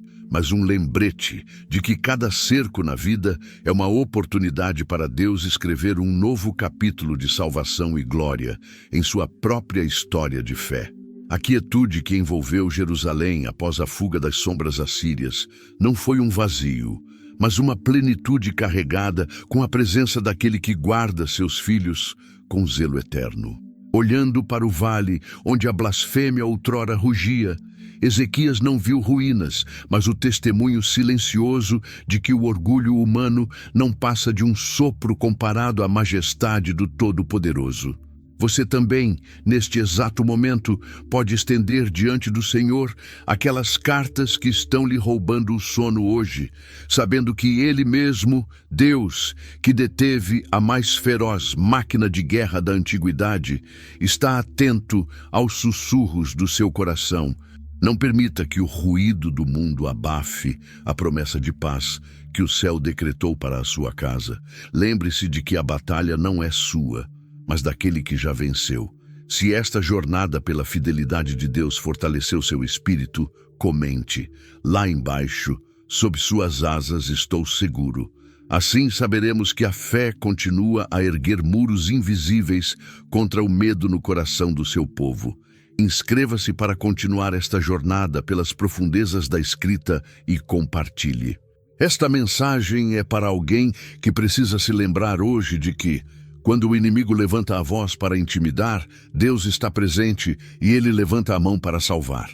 mas um lembrete de que cada cerco na vida é uma oportunidade para Deus escrever um novo capítulo de salvação e glória em sua própria história de fé. A quietude que envolveu Jerusalém após a fuga das sombras assírias não foi um vazio, mas uma plenitude carregada com a presença daquele que guarda seus filhos com zelo eterno. Olhando para o vale onde a blasfêmia outrora rugia, Ezequias não viu ruínas, mas o testemunho silencioso de que o orgulho humano não passa de um sopro comparado à majestade do Todo-Poderoso. Você também, neste exato momento, pode estender diante do Senhor aquelas cartas que estão lhe roubando o sono hoje, sabendo que Ele mesmo, Deus, que deteve a mais feroz máquina de guerra da antiguidade, está atento aos sussurros do seu coração. Não permita que o ruído do mundo abafe a promessa de paz que o céu decretou para a sua casa. Lembre-se de que a batalha não é sua, mas daquele que já venceu. Se esta jornada pela fidelidade de Deus fortaleceu seu espírito, comente. Lá embaixo, sob suas asas, estou seguro. Assim saberemos que a fé continua a erguer muros invisíveis contra o medo no coração do seu povo. Inscreva-se para continuar esta jornada pelas profundezas da escrita e compartilhe. Esta mensagem é para alguém que precisa se lembrar hoje de que, quando o inimigo levanta a voz para intimidar, Deus está presente e Ele levanta a mão para salvar.